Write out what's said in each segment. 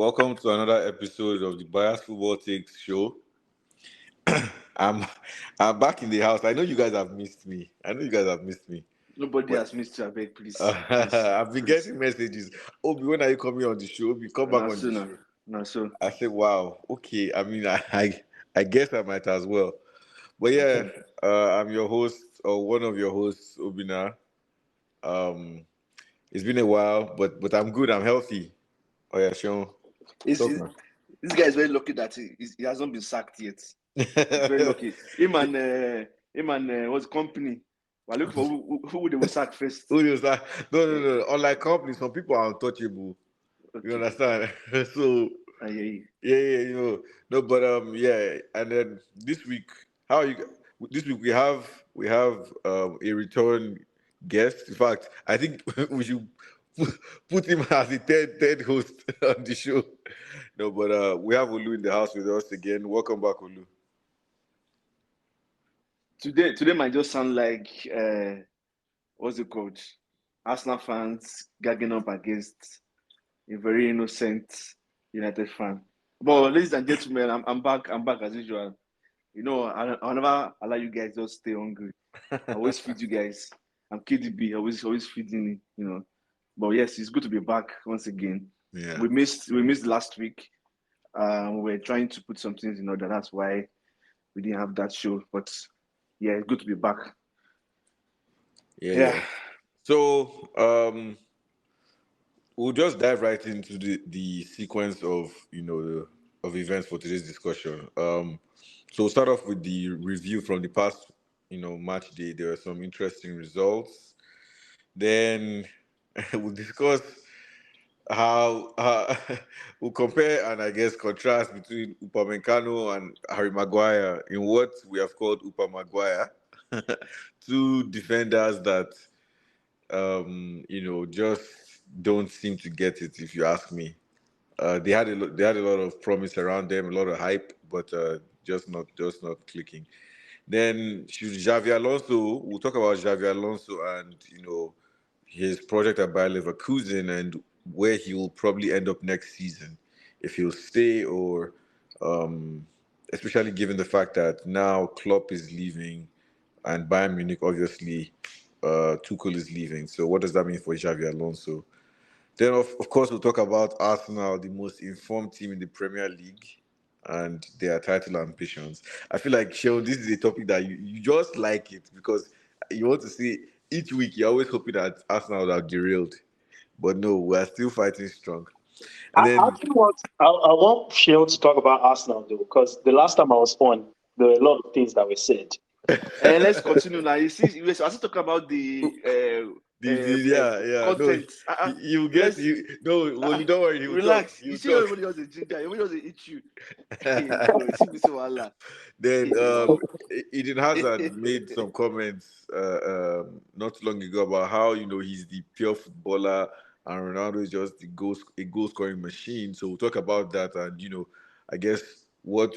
Welcome to another episode of the Bias Football Takes show. I'm I'm back in the house. I know you guys have missed me. Nobody But has missed you, I beg, please. Please. I've been Please. getting messages. Obi, when are you coming on the show? Obi, come back Not on the so now. show. Not so. I said, wow, okay. I mean, I guess I might as well. But yeah, Okay. I'm your host or one of your hosts, Obina. Um, it's been a while, but I'm good. I'm healthy. Oh yeah, Sean, Is talk is now. this guy is very lucky that he hasn't been sacked yet. He's very lucky. Him and what's the company? We're looking for who they will sack first. Who is that? No, no, Eh, no. Unlike companies, some people are untouchable. You okay. understand? So I hear you. yeah, no, but yeah. And then this week, how are you? This week we have a return guest. In fact, I think we should put him as the third host on the show. No, but we have Olu in the house with us again. Welcome back, Olu. Today might just sound like what's it called? Arsenal fans gagging up against a very innocent United fan. But ladies and gentlemen, I'm back. I'm back as usual. I'll never allow you guys just stay hungry. I always feed you guys. I'm KDB, always feeding, But yes, it's good to be back once again. Yeah, We missed last week. We were trying to put some things in order. That's why we didn't have that show. But yeah, it's good to be back. yeah, Yeah. yeah. So we'll just dive right into the sequence of of events for today's discussion. So we'll start off with the review from the past match day. There were some interesting results. Then we'll discuss how we'll compare and I guess contrast between Upamecano and Harry Maguire in what we have called Upa Maguire, two defenders that just don't seem to get it. If you ask me, they had a lot of promise around them, a lot of hype, but just not clicking. Then should Xavi Alonso? We'll talk about Xavi Alonso and his project at Bayer Leverkusen and where he will probably end up next season, if he'll stay or, um, especially given the fact that now Klopp is leaving and Bayern Munich obviously Tuchel is leaving. So what does that mean for Xavi Alonso? Then of course we'll talk about Arsenal, the most informed team in the Premier League, and their title ambitions. I feel like Sheldon, this is a topic that you just like it because you want to see each week you're always hoping that Arsenal would have derailed. But no, we're still fighting strong. And I then actually want Shale to talk about Arsenal though, because the last time I was on, there were a lot of things that were said. And let's continue now. You see, we also talk about the yeah, no, content. you get Let's you no, well, don't worry, he will talk. relax. He You will see, talk. everybody has a ginger. Everybody has a itch you. Hey, God, you see me so Allah. Then Hey, wow. Eden Hazard made some comments not too long ago about how he's the pure footballer and Ronaldo is just a goal scoring machine. So we'll talk about that and I guess what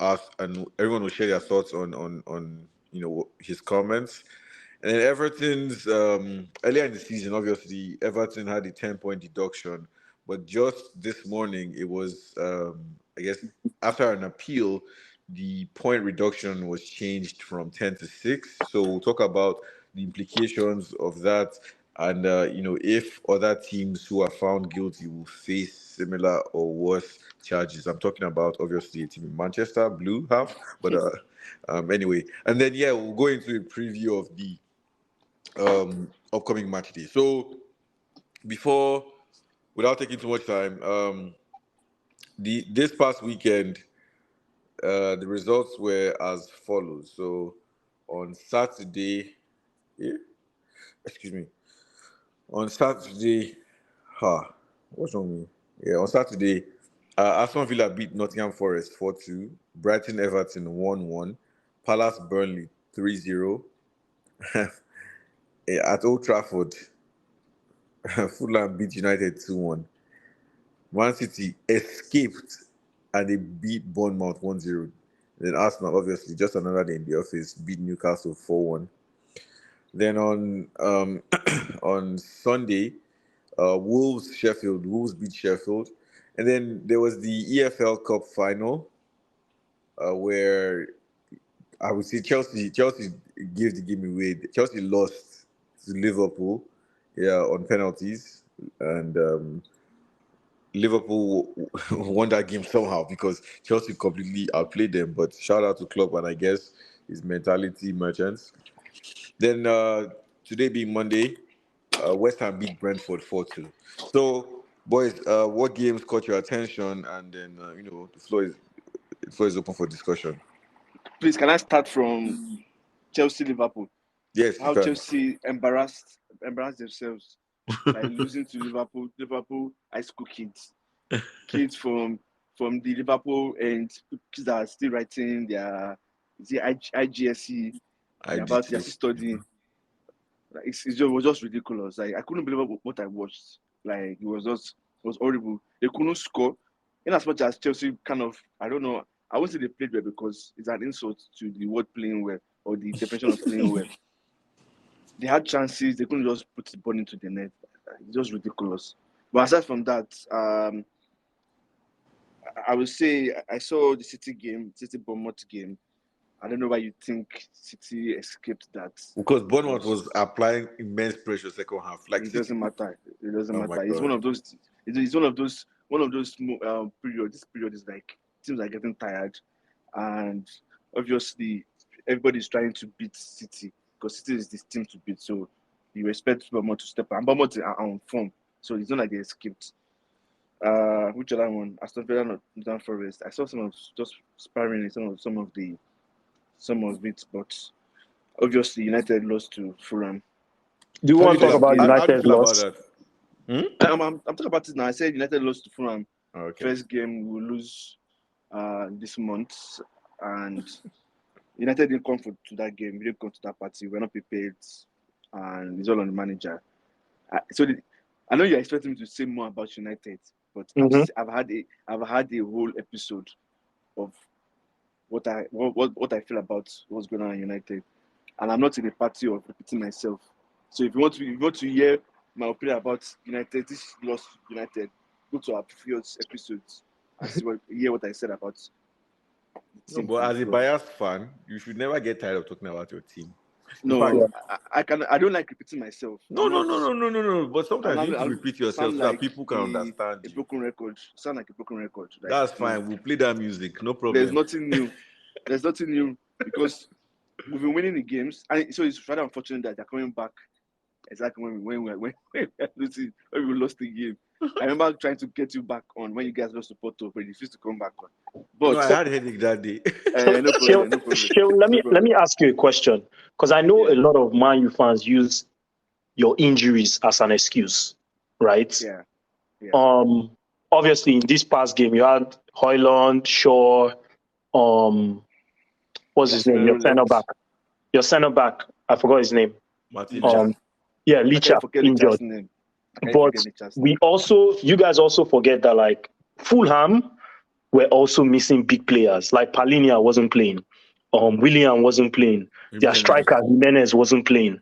us and everyone will share their thoughts on his comments. And then Everton's earlier in the season, obviously Everton had a 10-point deduction, but just this morning it was I guess after an appeal, the point reduction was changed from 10 to 6. So we'll talk about the implications of that and if other teams who are found guilty will face similar or worse charges. I'm talking about obviously a team in Manchester, Blue have, but anyway, and then yeah, we'll go into a preview of the upcoming match day. So before, without taking too much time, the this past weekend, the results were as follows. So on Saturday, yeah, excuse me, on Saturday, what's wrong with me? Yeah, on Saturday, Aston Villa beat Nottingham Forest 4-2, Brighton Everton 1-1, Palace Burnley 3-0. At Old Trafford, Fulham beat United 2-1. Man City escaped and they beat Bournemouth 1-0. Then Arsenal, obviously, just another day in the office, beat Newcastle 4-1. Then on on Sunday, Wolves beat Sheffield, And then there was the EFL Cup final, where I would say Chelsea gave the game away. Chelsea lost to Liverpool, yeah, on penalties, and Liverpool won that game somehow because Chelsea completely outplayed them. But shout out to Klopp and I guess his mentality merchants. Then today being Monday, West Ham beat Brentford 4-2. So, boys, what games caught your attention? And then the floor is open for discussion. Please, can I start from Chelsea Liverpool? Yes, you How can. Chelsea embarrassed themselves by losing to Liverpool. Liverpool high school kids from the Liverpool and kids that are still writing their IGSE. I did. They're still studying. Like, it was just ridiculous. Like I couldn't believe what I watched. Like it was horrible. They couldn't score. In as much as Chelsea kind of, I don't know, I won't say they played well because it's an insult to the word playing well or the definition of playing well. They had chances, they couldn't just put the ball into the net. It's just ridiculous. But aside from that, I would say I saw the City Bournemouth game. I don't know why you think City escaped that. Because Bournemouth was applying immense pressure second half. Like It City. doesn't matter. It doesn't Oh my matter. It's god. one of those. It's one of those periods. This period is like teams are getting tired, and obviously everybody's trying to beat City because City is this team to beat. So you expect Bournemouth to step up. And Bournemouth are on form, so it's not like they escaped. Which other one? Aston Villa, Nottingham Forest. I saw some of just sparring in some of it, but obviously United lost to Fulham. Do you How do want you to talk feel? about How do you United's feel about loss? that? Hmm? I'm talking about it now. I said United lost to Fulham. Okay. First game we will lose this month, and United didn't come to that game. We didn't come to that party. We're not prepared, and it's all on the manager. I know you're expecting me to say more about United, but Mm-hmm. I've had a whole episode of what I feel about what's going on in United, and I'm not in the party of repeating myself. So if you want to hear my opinion about United, this lost United, go to our previous episodes and hear what I said about the No, team but from as a Fulham. biased fan, you should never get tired of talking about your team. In fact, No, I don't like repeating myself. no. But sometimes you need to I'll repeat yourself sound so that like people can understand a you. broken record. Sound like a broken record. Like That's no, fine. We'll play that music. No there's problem. nothing new. There's nothing new because we've been winning the games, and so it's rather unfortunate that they're coming back exactly when we lost the game. I remember trying to get you back on when you guys lost to Porto, but you refused to come back on. No, But I had headache that day. no problem, no problem, Let no me problem. ask you a question because I know Yeah, a lot of Man U fans use your injuries as an excuse, right? yeah, yeah. Obviously in this past game you had Højlund, Shaw, what's his name? Casemiro left. Your center back. I forgot his name. Martin. Licha. Yeah, I can't Licha forget injured. Licha's name. But you guys also forget that like Fulham were also missing big players. Like Palinia wasn't playing. William wasn't playing. Their Jimenez. striker Jimenez wasn't playing.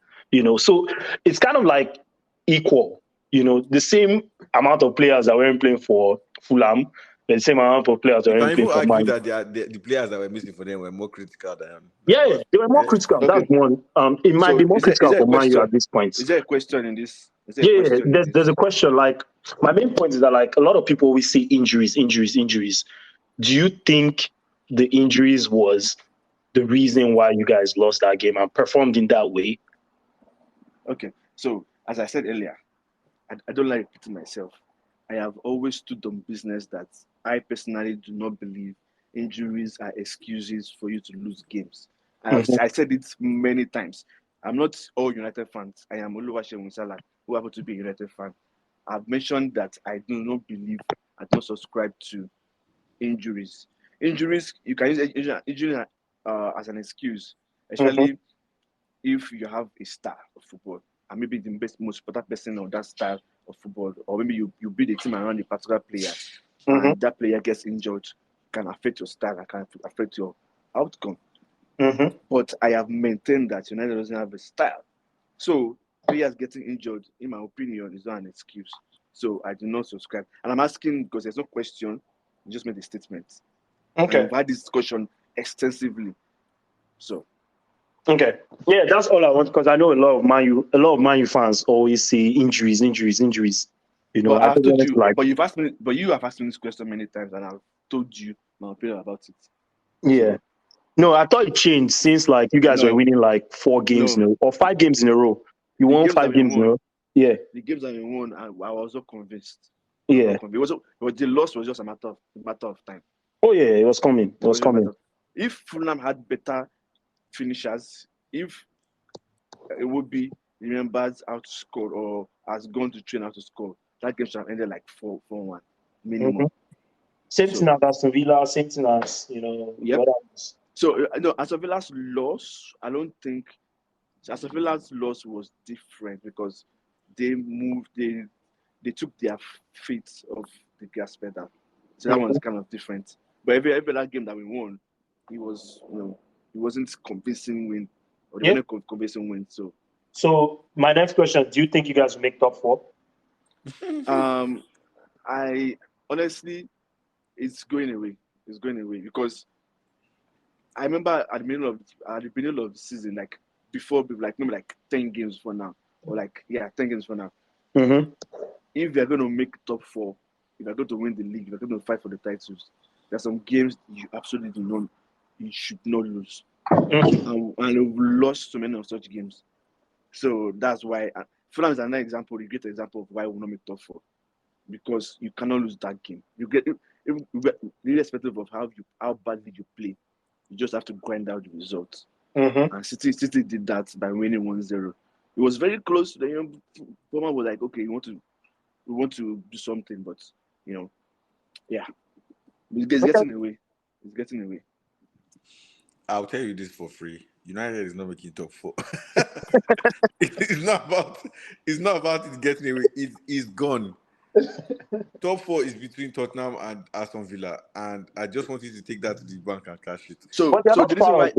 So it's kind of like equal. The same amount of players that weren't playing for Fulham, the same amount of players that You can weren't playing even for argue Man. that the players that were missing for them were more critical than Yeah, us. they were more Yeah. critical. Okay. That's one. It might So be more is there critical a for Man U at question? this point. Is there a question in this? Is there a Yeah, question in there's this? a question. Like my main point is that like a lot of people always say injuries. Do you think the injuries was the reason why you guys lost that game and performed in that way? Okay. So as I said earlier, I don't like repeating myself. I have always stood on business that I personally do not believe injuries are excuses for you to lose games. Mm-hmm. I said it many times. I'm not all United fans. I am Oluwaseun Winsala, who happen to be a United fan. I've mentioned that I do not believe, I don't subscribe to injuries. Injuries, you can use injury as an excuse, Mm-hmm. especially if you have a star of football and maybe the most important person of that style of football, or maybe you build a team around a particular player Mm-hmm. and that player gets injured, can affect your style and can affect your outcome. Mm-hmm. But I have maintained that United doesn't have a style. So players getting injured, in my opinion, is not an excuse. So I do not subscribe. And I'm asking because there's no question. You just made a statement. Okay. And we've had this discussion extensively. So. Okay. Yeah, that's all I want because I know a lot of Man U fans always say injuries. You know, But I've told you, like, but you have asked me this question many times, and I've told you my opinion about it. yeah. So, No, I thought it changed since like you guys were winning like 4 games in a row or 5 games in a row. You won 5 games in a row. Yeah. The games that we won, I was not convinced. Yeah. The loss was just a matter of time. Oh yeah, it was coming. It was coming. If Fulham had better finishers, if it would be remembered how to score or has gone to train how to score, that game should have ended like 4-1 minimum. Mm-hmm. Same thing as Aston Villa, same thing as, you know, yep. So, Aston Villa's loss, I don't think Aston Villa's loss was different because they took their feet off the gas pedal. So that one's kind of different. But every other game that we won, it wasn't convincing win. Or they weren't convincing win. So my next question, do you think you guys will make top 4? I honestly, it's going away. It's going away because I remember at the beginning of the season, like before, like maybe like 10 games for now, or 10 games for now. Mm-hmm. If they're going to make top 4, if they're going to win the league, if they're going to fight for the titles, there's some games you absolutely you should not lose. And we've lost so many of such games. So that's why Fulham is another example, a great example of why we will not make top 4. Because you cannot lose that game. You get irrespective of how badly you play, you just have to grind out the results. Mm-hmm. And City did that by winning 1-0. It was very close. The Roma was like, okay, we want to do something, but yeah, it's getting away. It's getting away. I'll tell you this for free. United is not making top 4. It's not about it getting away. It's gone. Top 4 is between Tottenham and Aston Villa, and I just want you to take that to the bank and cash it. But they're not far.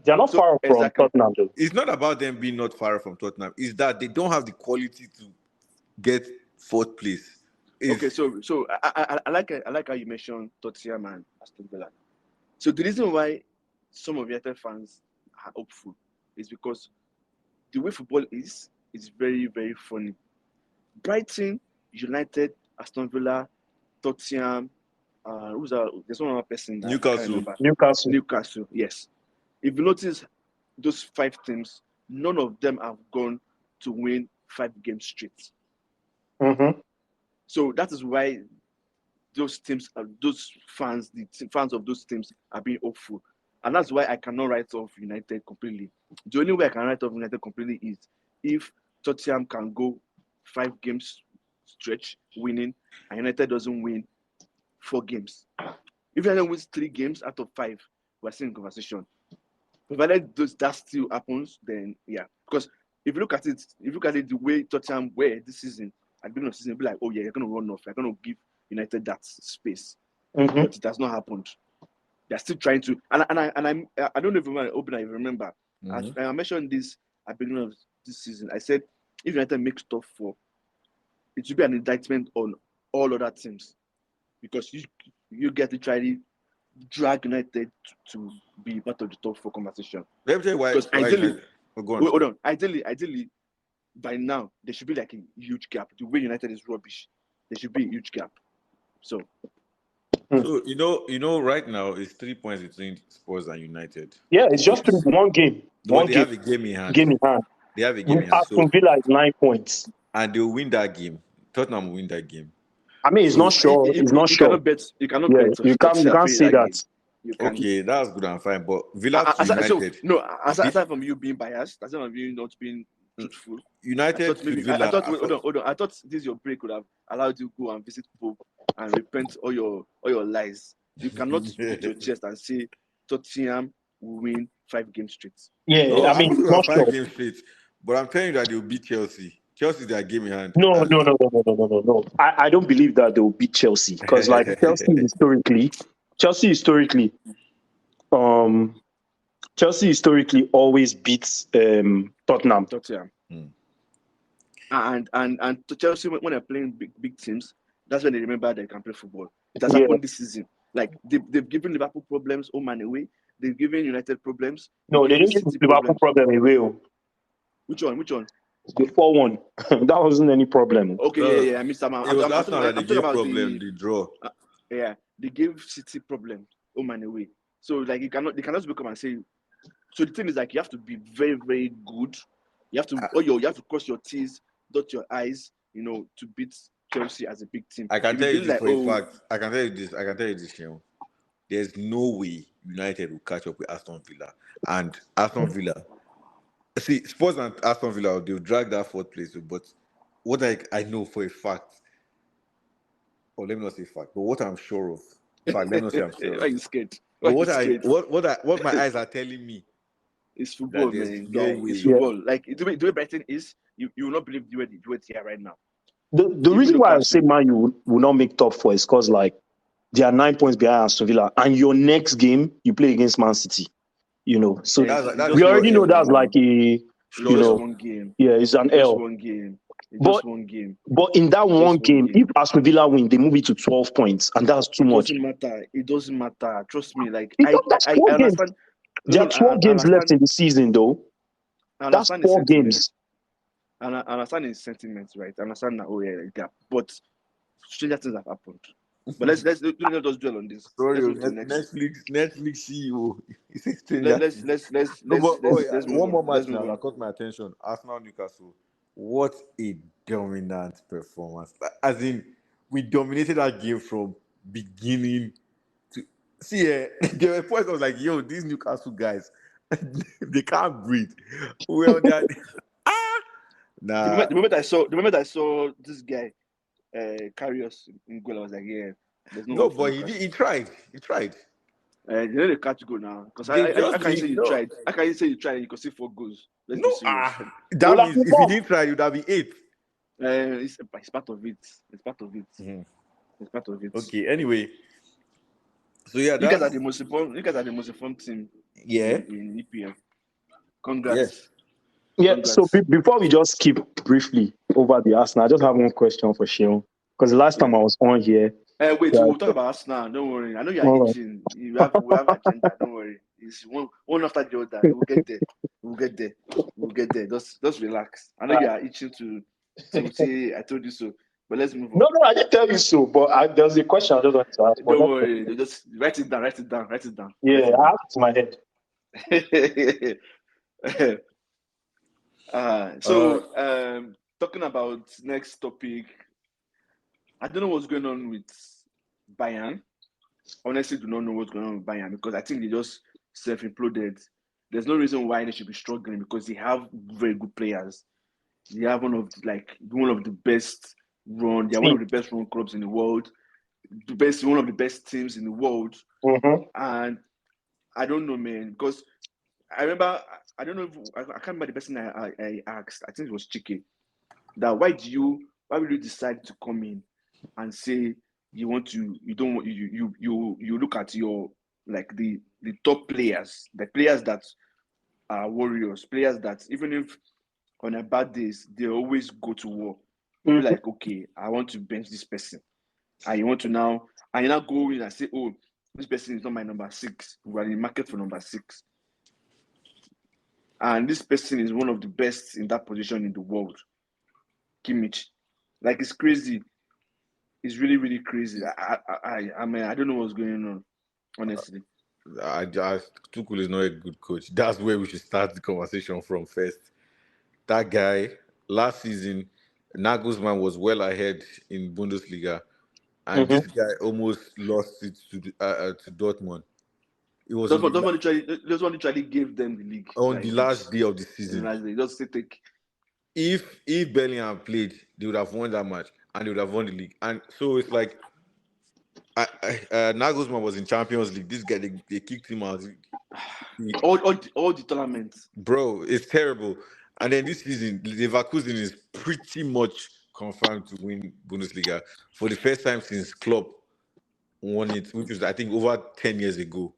They're not far from Tottenham, though. It's not about them being not far from Tottenham. It's that they don't have the quality to get 4th place. Okay, so I like how you mentioned Tottenham and Aston Villa. So the reason why some of United fans are hopeful is because the way football is very, very funny. Brighton, United, Aston Villa, Tottenham, there's one other person. Newcastle, yes. If you notice those 5 teams, none of them have gone to win 5 games straight. Mm-hmm. So that is why those teams, those fans, the fans of those teams are being hopeful. And that's why I cannot write off United completely. The only way I can write off United completely is if Tottenham can go 5 games stretch winning and United doesn't win 4 games. If United wins 3 games out of 5, we're still in conversation. Provided that still happens, then yeah. Because if you look at it the way Tottenham were this season, at the beginning of the season, you'll be like, oh yeah, you're going to run off. You're going to give United that space. Mm-hmm. But it has not happened. They're still trying to. I don't know if you remember. Mm-hmm. I mentioned this at the beginning of this season. I said, if United makes top 4, it should be an indictment on all other teams. Because you get to try to drag United to be part of the top 4 conversation. Let me tell you why. Because ideally, hold on. Ideally, by now there should be like a huge gap. The way United is rubbish, there should be a huge gap. So you know, right now it's 3 points between Spurs and United. Yeah, it's just one game. They have a game in hand. They have a game in hand. Aston Villa is 9 points, and they'll win that game. Tottenham will win that game. I mean, it's not sure. It's not sure. You cannot bet. You can't say that. Okay, that's good and fine. But Villa United. Aside from you being biased, aside from you not being truthful, United to Villa. Hold on. I thought this your break would have allowed you to go and visit Pope and repent all your lies. You cannot put your chest and say Tottenham will win 5 games straight. Yeah, no, I mean, it's not 5 games straight. But I'm telling you that they'll beat Chelsea. Chelsea, their game in hand. No. I don't believe that they will beat Chelsea because, like, Chelsea historically always beats Tottenham. Tottenham. And to Chelsea, when they're playing big teams, that's when they remember they can play football. It has Yeah. happened this season. Like they've given Liverpool problems home and away. They've given United problems. They've No, they given didn't give City Liverpool problems. problem away. Which one? Which one? The 4-1. That wasn't any problem. Okay, yeah. I missed that man. It was Arsenal that they I'm talking gave about problem, the draw. yeah. They gave City problems home and away. So like they cannot just come and say. So the thing is like you have to be very very good. You have to you have to cross your T's, dot your I's, to beat Chelsea as a big team. I can If you tell you believe this like for a fact. I can tell you this, Sheon. There's no way United will catch up with Aston Villa. And Aston Villa, see, Spurs and Aston Villa, they'll drag that fourth place. But what I know for a fact, or let me not say fact, but what I'm sure of, fact, let me not say I'm sure why of. are you scared? But Why are you scared? what my eyes are telling me It's that football, there's man, no guy. It's way. Yeah. football. Like the way Brighton is, you will not believe the way they are right now. The Even reason why I say Newcastle. Man U will not make top four is because like they are 9 points behind Aston Villa, and your next game you play against Man City. So It's That's we just pure already one know F that's now. like game. a It's you just know one game. yeah, it's an It's just L. one game. It's But just one game. in that It's one just one game, if game. Aston Villa win, they move it to 12 points, and that's too It much. doesn't matter. It doesn't matter. Trust me. Like Because that's I 4 games. understand. There are No, 12 I games left understand. in the season, though. I That's understand the 4 sentiment. games. And I understand his sentiments, right? I understand that. Oh yeah, like that. But stranger things have happened. But let's not just dwell on this. Sorry, Let's move to the next. Netflix CEO. He says Let, stranger let's things. let's let's No, let's but let's let's move one on. more match Let's move now that on. caught my attention. Arsenal Newcastle. What a dominant performance. As in, we dominated that game from beginning to see. There were points I was like, yo, these Newcastle guys, they can't breathe. Well, they are, The nah. moment, the moment I saw this guy carry us in goal, I was like, yeah, there's no No, hope for but Newcastle. he tried. He tried. They need to catch goal now because They I just can't say need you no. tried. I can't say you tried and you could see 4 goals. Let's No, be serious. Well, that like, means if he didn't try, it would have been 8. It's part of it. It's part of it. Mhm. It's part of it. Okay. Anyway, so yeah, You guys are that's the most informed. You guys are the most informed team yeah, in EPL. yeah. Congrats, yeah. So congrats. before we just skip briefly over the Arsenal, I just have one question for Shion. Because the last Yeah. time I was on here, Wait, yeah, we'll talk about us now. Don't worry. I know you are all itching. We have agenda. Don't worry. It's one after the other. We'll get there. We'll get there. We'll get there. Just relax. I know right. you are itching to say I told you so. But let's move No, on. no, I didn't tell you so, but there was a question I just wanted to ask. But Don't worry. Just write it down. Write it down. Write it down. yeah, Write it I down. have it in my head. Uh, Talking about next topic, I don't know what's going on with Bayern. Honestly, do not know what's going on with Bayern because I think they just self-imploded. There's no reason why they should be struggling because they have very good players. They have one of the best run. They are one See, of the best run clubs in the world. One of the best teams in the world. mm-hmm. And I don't know, man, because I remember I don't know if I can't remember the person I asked. I think it was Chike. That why will you decide to come in and say you don't want you look at your like the top players, the players that are warriors, players that even if on their bad days they always go to war. You be Mm-hmm. like, okay, I want to bench this person, and you now go in and say, oh, this person is not my number 6. We are in the market for number 6, and this person is one of the best in that position in the world, Kimmich. Like it's crazy. It's really, really crazy. I mean, I don't know what's going on, honestly. Tuchel is not a good coach. That's where we should start the conversation from first. That guy last season, Nagelsmann was well ahead in Bundesliga, and Mm-hmm. this guy almost lost it to Dortmund. It was Those one literally gave them the league. on the Like they last day of the season. just say take. If Bellingham played, they would have won that match and they would have won the league. And so it's like Nagelsmann was in Champions League. This guy they kicked him out. All the tournaments. Bro, it's terrible. And then this season, Leverkusen is pretty much confirmed to win Bundesliga for the first time since Klopp won it, which was I think over 10 years ago.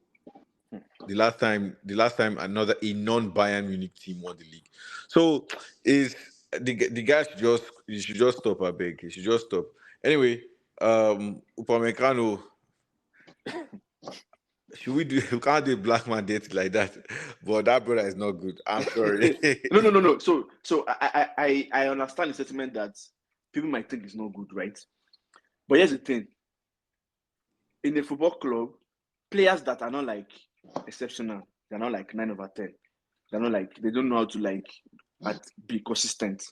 The last time a non-Bayern Munich team won the league. So is the guy should just stop. I beg. He should just stop. Anyway, Upamecano. Should we do? We can't do a black man date like that. But that brother is not good. I'm sorry. No. So I understand the sentiment that people might think is not good, right? But here's the thing: in a football club, players that are not like exceptional, they're not like 9/10. They're not like they don't know how to like be consistent.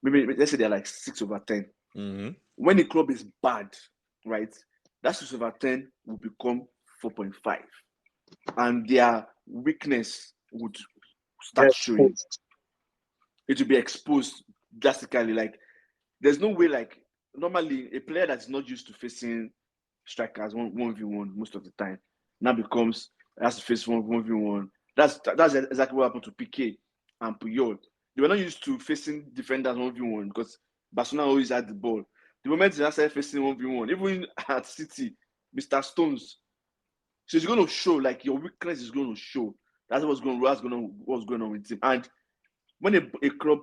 Maybe let's say they're like 6/10. Mm-hmm. When the club is bad, right, that 6/10 will become 4.5, and their weakness would start showing. It will be exposed drastically. Like, there's no way. Like, normally a player that's not used to facing strikers 1v1 most of the time now has to face 1v1. That's exactly what happened to Piqué and Puyol. They were not used to facing defenders 1v1 because Barcelona always had the ball. The moment they started facing 1v1, even at City, Mr. Stones. So it's going to show, like, your weakness is going to show. That's what's going on with him. And when a club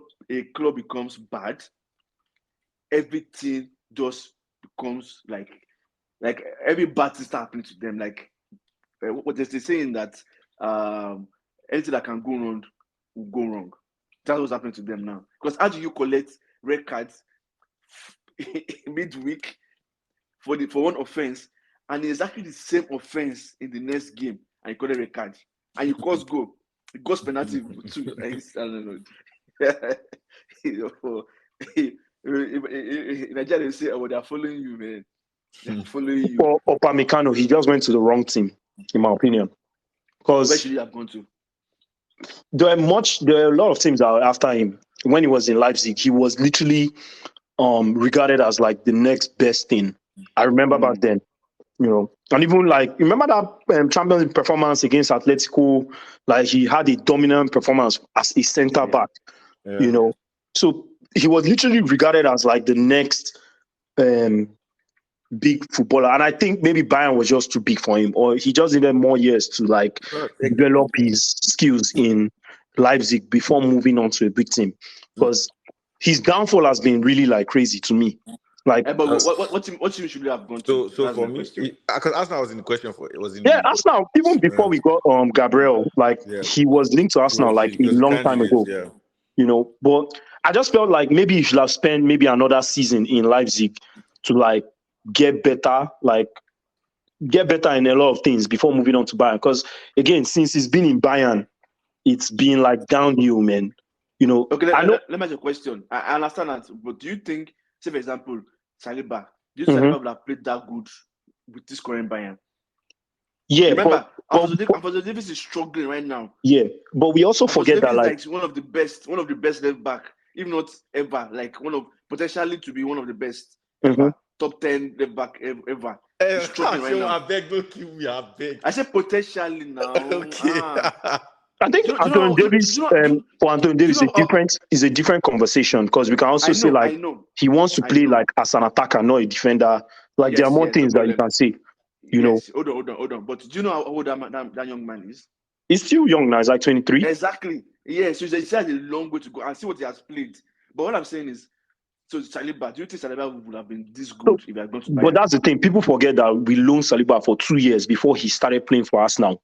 becomes bad, everything just becomes like every bad thing starts happening to them. Like, what they're saying that anything that can go wrong will go wrong. That's what's happening to them now. Because how do you collect red cards midweek for one offense, and it's exactly the same offense in the next game, and you collect red card, and you cause goal, you cause penalty too. I don't know. In Nigeria, they say, "Oh, they're following you, man. They're following you." For Upamecano, he just went to the wrong team, in my opinion. Where Because should he have gone to? there are a lot of teams that are after him. When he was in Leipzig, he was literally regarded as like the next best thing. I remember back then, and even like remember that Champions League performance against Atletico, like he had a dominant performance as a centre back, So he was literally regarded as like the next big footballer, and I think maybe Bayern was just too big for him, or he just needed more years to like develop his skills in Leipzig before moving on to a big team. Because his downfall has been really like crazy to me. Like, but what team should we have gone to? So for me, because Arsenal was in the question for it was in Arsenal. Even before we got Gabriel, like he was linked to Arsenal like a long time ago. But I just felt like maybe he should have spent maybe another season in Leipzig to like get better in a lot of things before moving on to Bayern. Because again, since he's been in Bayern, it's been like downhill, man. Okay, let me ask you a question. I understand that, but do you think, say for example, Saliba, do you think Saliba would have played that good with this current Bayern? Yeah, remember, Alfonso Davies is struggling right now. Yeah, but we also forget that like one of the best left back, if not ever, like potentially to be one of the best ever, top 10 left back ever. He's struggling right now. I beg, don't kill me. I beg. I said potentially now. Okay. I think Antonio Davis for Antonio Davis is a different conversation, because we can also say like he wants to play like as an attacker, not a defender. Like there are more things that you can say. Hold on. But do you know how old that young man is? He's still young now. He's like 23. Exactly. Yeah. So he has a long way to go, and see what he has played. But what I'm saying is, so Saliba, do you think Saliba would have been this good if he had gone to Bayern? But that's the thing. People forget that we loaned Saliba for 2 years before he started playing for us now.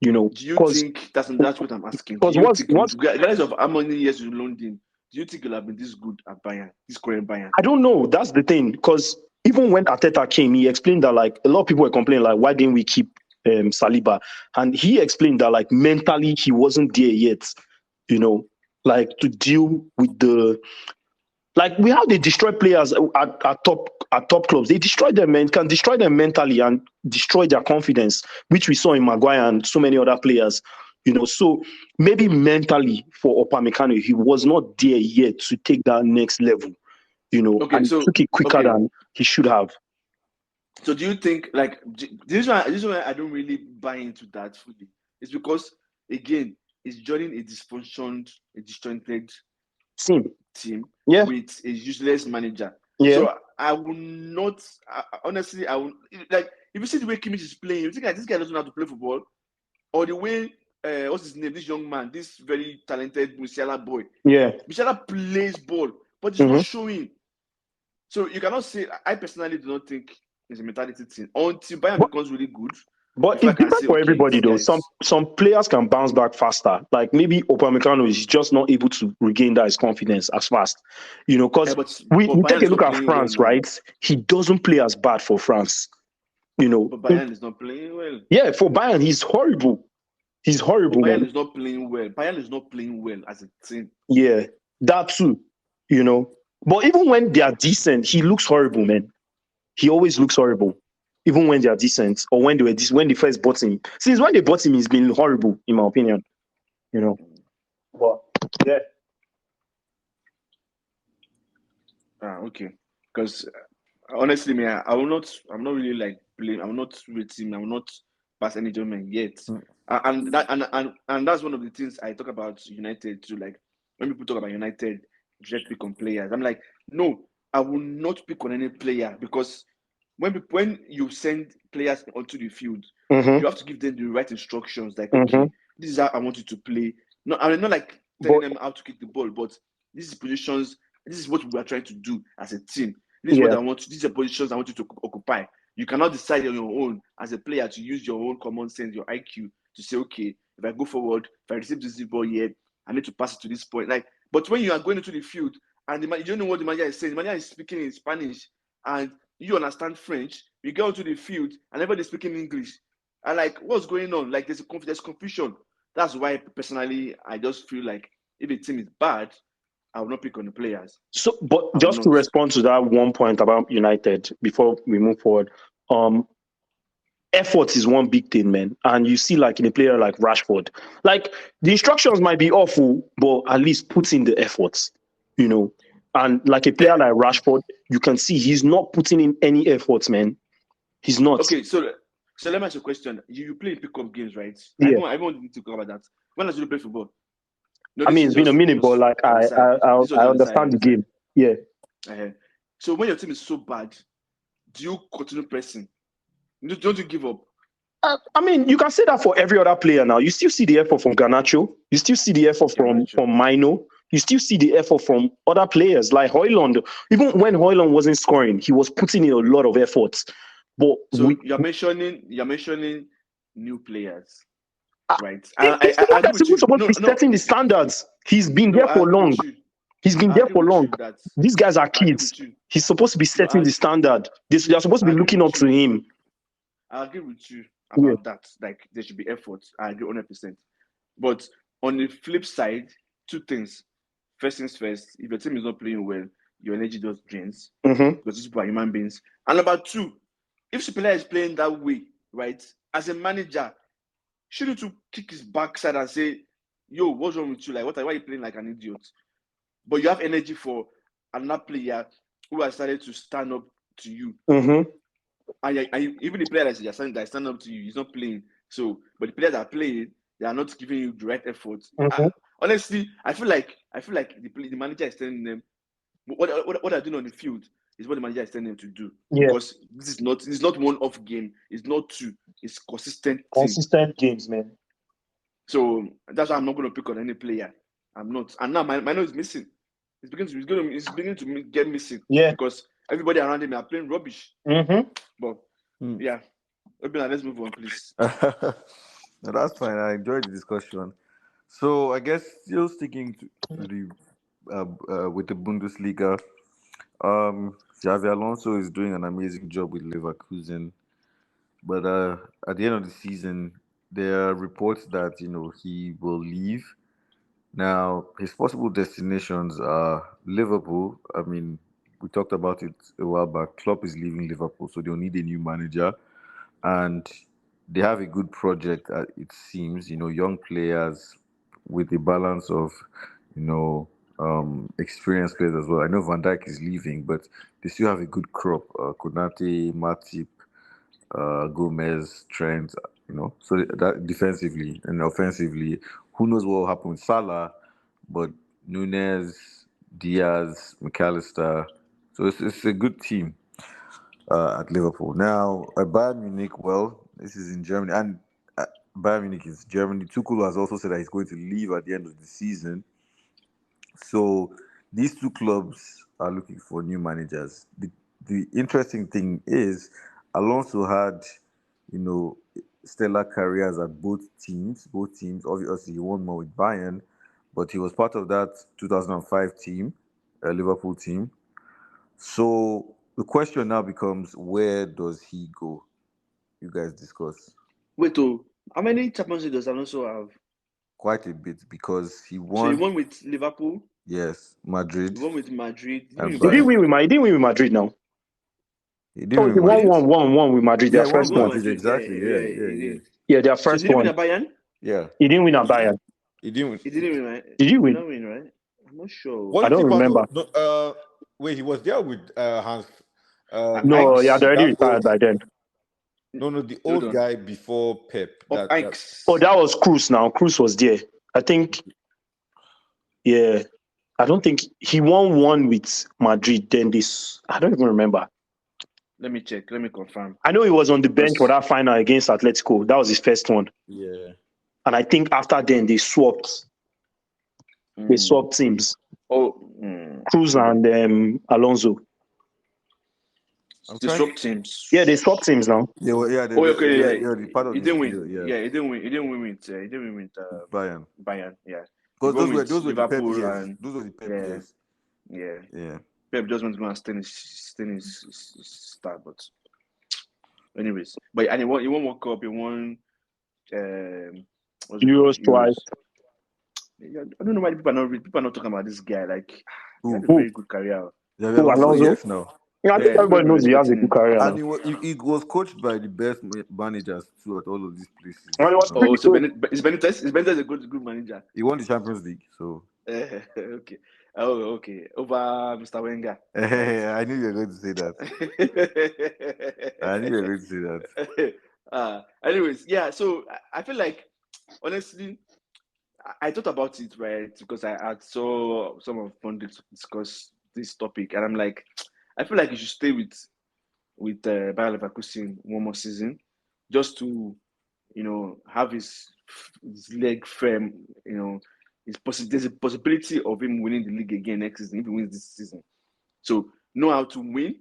Do you think that's what I'm asking? Because regardless of how many years you loaned him, do you think he'll have been this good at Bayern, this current Bayern? I don't know. That's the thing. Because even when Arteta came, he explained that like a lot of people were complaining like, why didn't we keep Saliba? And he explained that like mentally he wasn't there yet. Like to deal with the we how they destroy players at top clubs. They destroy them and can destroy them mentally and destroy their confidence, which we saw in Maguire and so many other players. So maybe mentally for Upamecano, he was not there yet to take that next level. And he took it quicker than he should have. So do you think this is why I don't really buy into that fully? It's because again, it's joining a disjointed team with a useless manager. So I will not honestly. I will if you see the way Kimmich is playing, you think this guy doesn't know how to play football, or the way what's his name? This young man, this very talented Musiala boy. Yeah. Musiala plays ball, but it's not showing. So you cannot say. I personally do not think it's a mentality thing until Bayern becomes really good. But Before I it's can different say, for okay, everybody, though. these guys. Some players can bounce back faster. Like maybe Upamecano is just not able to regain that his confidence as fast. You know, because but we Bayern take a is look not at playing well France, now. right? He doesn't play as bad for France. You know, But Bayern is not playing well. yeah, for Bayern, he's horrible. He's horrible, But Bayern man. is not playing well. Bayern is not playing well as a team. Yeah, that too. You know, but even when they are decent, he looks horrible, man. He always looks horrible, even when they are decent or when when they first bought him. Since when they bought him, he's been horrible, in my opinion. You know, but yeah. Okay. Because honestly, man, I will not. I'm not really like blame. I will not rate him. I will not pass any judgment yet. And that's one of the things I talk about United too. Like when people talk about United, just pick on players. I'm like, no, I will not pick on any player because when you send players onto the field, you have to give them the right instructions. Like, okay, this is how I want you to play. No, I'm not like telling them how to kick the ball, but this is positions. This is what we are trying to do as a team. This is what I want. These are positions I want you to occupy. You cannot decide on your own as a player to use your own common sense, your IQ to say, okay, if I go forward, if I receive this ball here, I need to pass it to this point. Like, but when you are going into the field and you don't know what the manager is saying, the manager is speaking in Spanish and you understand French, you go into the field and everybody's speaking English. And like, what's going on? Like, there's confusion. That's why personally, I just feel like if a team is bad, I will not pick on the players. So, but just to respond to that one point about United before we move forward, effort is one big thing, man. And you see, like in a player like Rashford, like the instructions might be awful, but at least put in the efforts, you know. And like a player like Rashford, you can see he's not putting in any efforts, man. He's not. Okay, so let me ask you a question. You play pickup games, right? Yeah. I want to talk about that. When did you play football? No, I mean, it's been a minute, but like I understand the game. Yeah. So when your team is so bad, do you continue pressing? Don't you give up? I mean, you can say that for every other player now. You still see the effort from Garnacho. You still see the effort from Mino. You still see the effort from other players like Højlund. Even when Højlund wasn't scoring, he was putting in a lot of efforts. But so you're mentioning new players, right? He's the one that's supposed to be setting the standards. He's been there for long. He's been there for long. These guys are kids. He's supposed to be setting the standard. They're supposed to be looking up to him. I agree with you about that. Like, there should be effort. I agree 100%. But on the flip side, two things. First things first, if your team is not playing well, your energy just drains. Because these people are human beings. And number two, if the player is playing that way, right, as a manager, shouldn't you kick his backside and say, yo, what's wrong with you? Like, why are you playing like an idiot? But you have energy for another player who has started to stand up to you. And even the player that stand up to you, he's not playing. So, but the players that are playing, they are not giving you the right effort. Honestly, I feel like the manager is telling them what they're doing on the field is what the manager is telling them to do. Because this is not one off game. It's not two. It's consistent games, man. So that's why I'm not going to pick on any player. I'm not. And now my nose is missing. It's beginning to get missing. Yeah. Because everybody around him are playing rubbish. But yeah. Let's move on, please. No, that's fine. I enjoyed the discussion. So I guess still sticking to the with the Bundesliga, Xabi Alonso is doing an amazing job with Leverkusen, but at the end of the season, there are reports that he will leave. Now his possible destinations are Liverpool. I mean, we talked about it a while back. Klopp is leaving Liverpool, so they'll need a new manager, and they have a good project. It seems, young players with the balance of, experienced players as well. I know Van Dijk is leaving, but they still have a good crop. Konate, Matip, Gomez, Trent. So that defensively and offensively, who knows what will happen with Salah, but Nunez, Diaz, McAllister. So it's a good team at Liverpool. Now, at Bayern Munich, well, this is in Germany, and Bayern Munich is Germany. Tuchel has also said that he's going to leave at the end of the season. So these two clubs are looking for new managers. The interesting thing is Alonso had, you know, stellar careers at both teams. Both teams. Obviously, he won more with Bayern, but he was part of that 2005 team, Liverpool team. So the question now becomes, where does he go? You guys discuss. Wait, how many Champions League does Alonso have? Quite a bit, because he So he won. won with Liverpool. Yes, Madrid. He won with Madrid. And He didn't win with Madrid. He didn't win with Madrid now. He Oh, didn't he win. won with Madrid. Yeah, Their one first with one. Madrid, exactly. Yeah. Yeah, their So first did he win one. at Bayern? Yeah. He didn't win at Bayern. He didn't win. He didn't win, right? Did he win? He didn't win, right? I'm not sure. Wasn't I don't he part remember. of- no, wait, he was there with Hans. No, he Ike's- had already that retired old- by then. No, the Hold old on. guy before Pep. Of Ike's. Oh, that was Cruz now. Cruz was there. I think, yeah. I don't think he won one with Madrid. Then this, I don't even remember. Let me check. Let me confirm. I know he was on the bench for that final against Atletico. That was his first one. Yeah. And I think after then they swapped. They swapped teams. Cruz and Alonso. They swapped teams. Yeah, they swapped teams now. Yeah, well, yeah. The part of he this didn't win. deal, Yeah, he didn't win. He didn't win with Bayern. Bayern. Yeah, Because He won those were with the Pep Liverpool years. and Those were the Pep yeah. years. Yeah. Pep just wants to go and stay in his start, but anyways, and he won World Cup. He won Euros twice. Yeah, I don't know why people are not talking about this guy. Like, he had a Who? very good career. Yeah, Alonso? yes, now. Yeah, I think everybody knows he has a good career. And he was coached by the best managers too at all of these places. Well, it was Oh, so good. is Benitez a good manager? He won the Champions League, so. Okay. Oh, okay. Over Mr. Wenger. I knew you were going to say that. I knew you were going to say that. Anyways, yeah. So I feel like, honestly, I thought about it, right? Because I saw some of pundits discuss this topic, and I'm like, I feel like you should stay with Bayer Leverkusen one more season, just to, have his leg firm. There's a possibility of him winning the league again next season if he wins this season. So know how to win.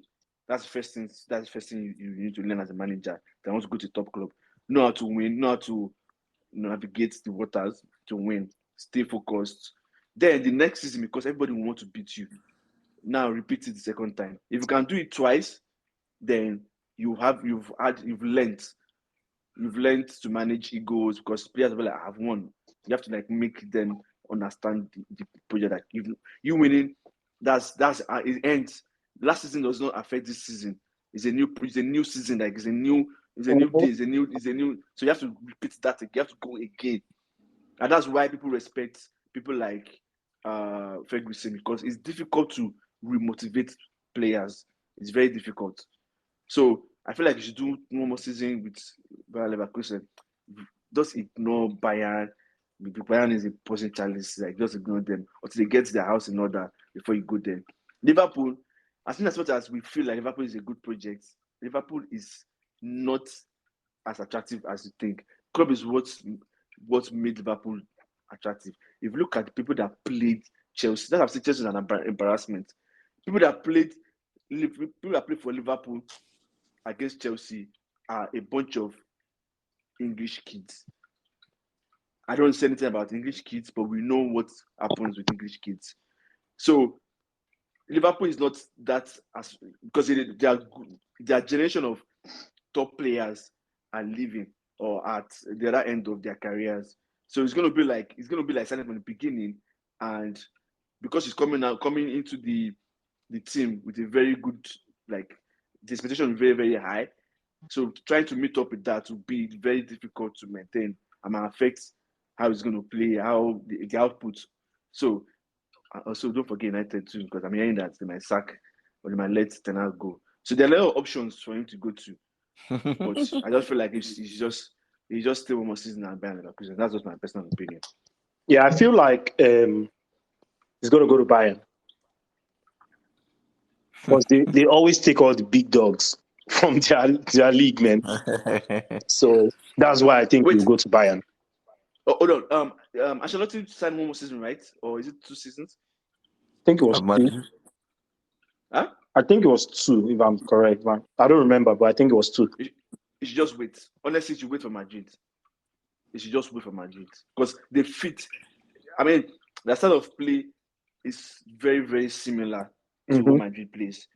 That's the first thing. That's the first thing you need to learn as a manager that wants to go to top club. Know how to win. Know how to navigate the waters to win. Stay focused. Then the next season, because everybody will want to beat you, now repeat it the second time. If you can do it twice, then you've learned to manage egos, because players will have won. You have to make them understand the project that you winning. That's it ends. Last season does not affect this season. It's a new season. Like it's a new day. It's a new. So you have to repeat that again. You have to go again, and that's why people respect people like Ferguson, because it's difficult to remotivate players. It's very difficult. So I feel like you should do one more season with Bayer Leverkusen. Just ignore Bayern. Bayern is a person challenge. Like, just ignore them until they get their house in order before you go there. Liverpool, as much as we feel like Liverpool is a good project, Liverpool is not as attractive as you think. Club is what made Liverpool attractive. If you look at the people that played Chelsea, that's why I've said Chelsea is an embarrassment. People that played for Liverpool against Chelsea are a bunch of English kids. I don't say anything about English kids, but we know what happens with English kids. So Liverpool is not that, as because their generation of top players are leaving or at the other end of their careers. So it's gonna be like starting from the beginning, and because he's coming into the team with a very good, like, the expectation is very, very high. So trying to meet up with that will be very difficult to maintain and might affect how he's going to play, how the output. So also don't forget United too, because I'm hearing that they might sack or they might let Ten Hag go. So there are a lot of options for him to go to. But I just feel like he's just stay one more season at Bayern Leverkusen. That's just my personal opinion. Yeah, I feel like he's going to go to Bayern. Because they always take all the big dogs from their league, man. So that's why I think Wait, we'll go to Bayern. hold on. Ancelotti signed one more season, right? Or is it 2 seasons? I think it was two. Huh? I think it was two, if I'm correct, man. I don't remember, but I think it was two. You should just wait. Honestly, you should wait for Madrid. You should just wait for Madrid because they fit. I mean, the style of play is very, very similar to what Madrid plays.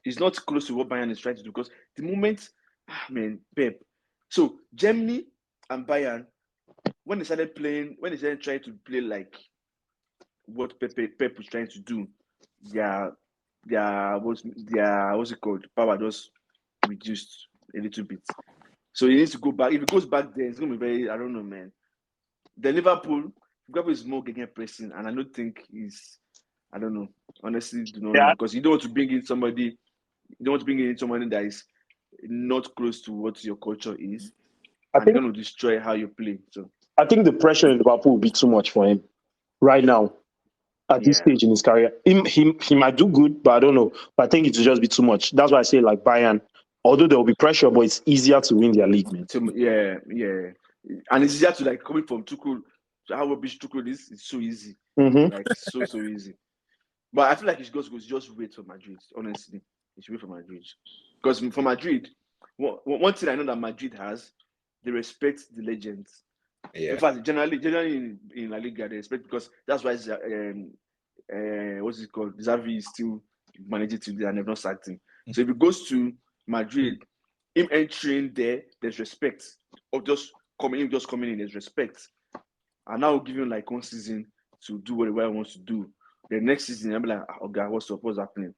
It's not close to what Bayern is trying to do because the moment, Pep. So Germany and Bayern, when they started trying to play like what Pep was trying to do, what's it called? Power just reduced a little bit. So he needs to go back. If he goes back there, it's gonna be very, I don't know, man. The Liverpool is more getting pressing, and I don't think I don't know. Honestly, do not know because you don't want to bring in somebody. You don't want to bring in somebody that is not close to what your culture is, and they're going to destroy how you play. So I think the pressure in Liverpool will be too much for him right now at this stage in his career. He might do good, but I don't know. But I think it will just be too much. That's why I say like Bayern. Although there will be pressure, but it's easier to win their league, man. Yeah, and it's easier to like coming from Tuchel. How rubbish Tuchel is, it's so easy, like so easy. But I feel like he should just wait for Madrid. Honestly, he should wait for Madrid because for Madrid, one thing I know that Madrid has, they respect the legends. Yeah. In fact, generally in La Liga, they respect because that's why what's it called? Xavi is still managing today and they've not sacked him. So if he goes to Madrid, him entering there, there's respect. Or just coming in, there's respect. And now give him like 1 season to do whatever he wants to do. The next season, I'll be like, oh God, what's happening?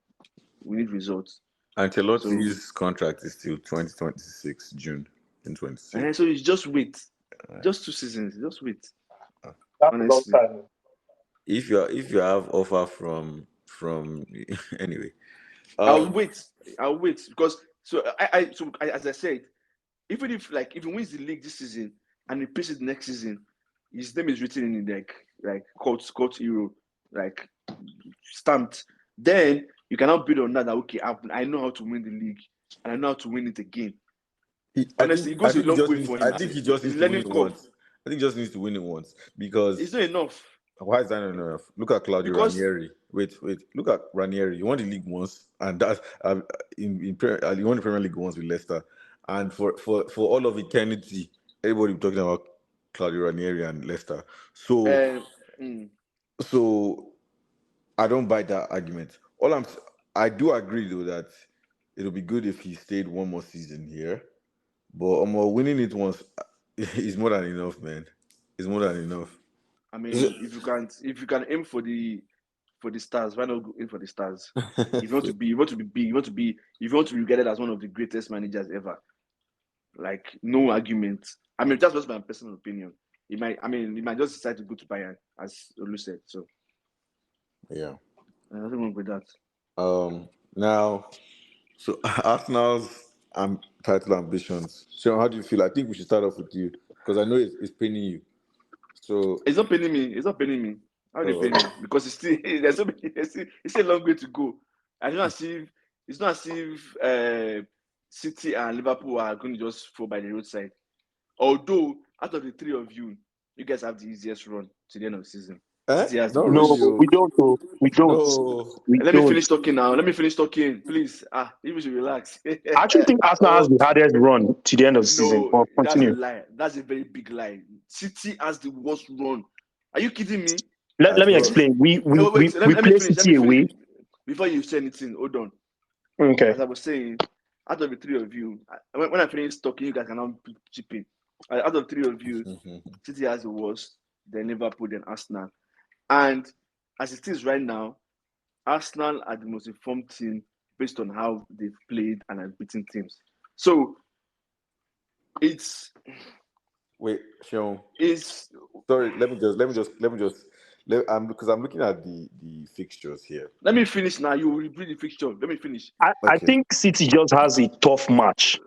We need results. Ancelotti's contract is till 2026, June in 2026. So you just wait. Just 2 seasons. Just wait. That's honestly a long time. If you have offer from anyway. I'll wait because as I said, even if he wins the league this season and he plays it next season, his name is written in like court hero, like stamped. Then you cannot build on that. Okay, I know how to win the league and I know how to win it again. Honestly, it goes a long way for him. I think he just needs to win it once. I think he just needs to win it once because it's not enough. Why is that not enough? Look at Claudio Ranieri. Wait. Look at Ranieri. You won the league once, and that's you won the Premier League once with Leicester, and for all of eternity, everybody was talking about Claudio Ranieri and Leicester. So, so I don't buy that argument. I do agree though that it'll be good if he stayed one more season here, but winning it once is more than enough, man. It's more than enough. I mean, if you can aim for the stars, why not go aim for the stars? If you want to be big, if you want to be regarded as one of the greatest managers ever, like no argument. I mean, that's just my personal opinion. He might just decide to go to Bayern, as Olu said. So yeah, nothing wrong with that. Now, so Arsenal's title ambitions. So how do you feel? I think we should start off with you because I know it's paining you. So it's not paining me. How do you pain me? Because it's a long way to go. It's not as if City and Liverpool are going to just fall by the roadside. Although out of the three of you guys have the easiest run to the end of the season. No, we don't. We don't. No. Let me finish talking now. Let me finish talking, please. You should relax. I actually think Arsenal has the hardest run to the end of the season. No, that's a lie. That's a very big lie. City has the worst run. Are you kidding me? Let me explain. We play City away. Before you say anything, hold on. Okay. As I was saying, out of the three of you, when I finish talking, you guys can now chip in. Out of three of you, City has the worst, then Liverpool, then Arsenal. And as it is right now, Arsenal are the most informed team based on how they've played and have beaten teams. So it's Sean. It's sorry. Let me just. Because I'm looking at the fixtures here. Let me finish now. You will read the fixture. Let me finish. I think City just has a tough match.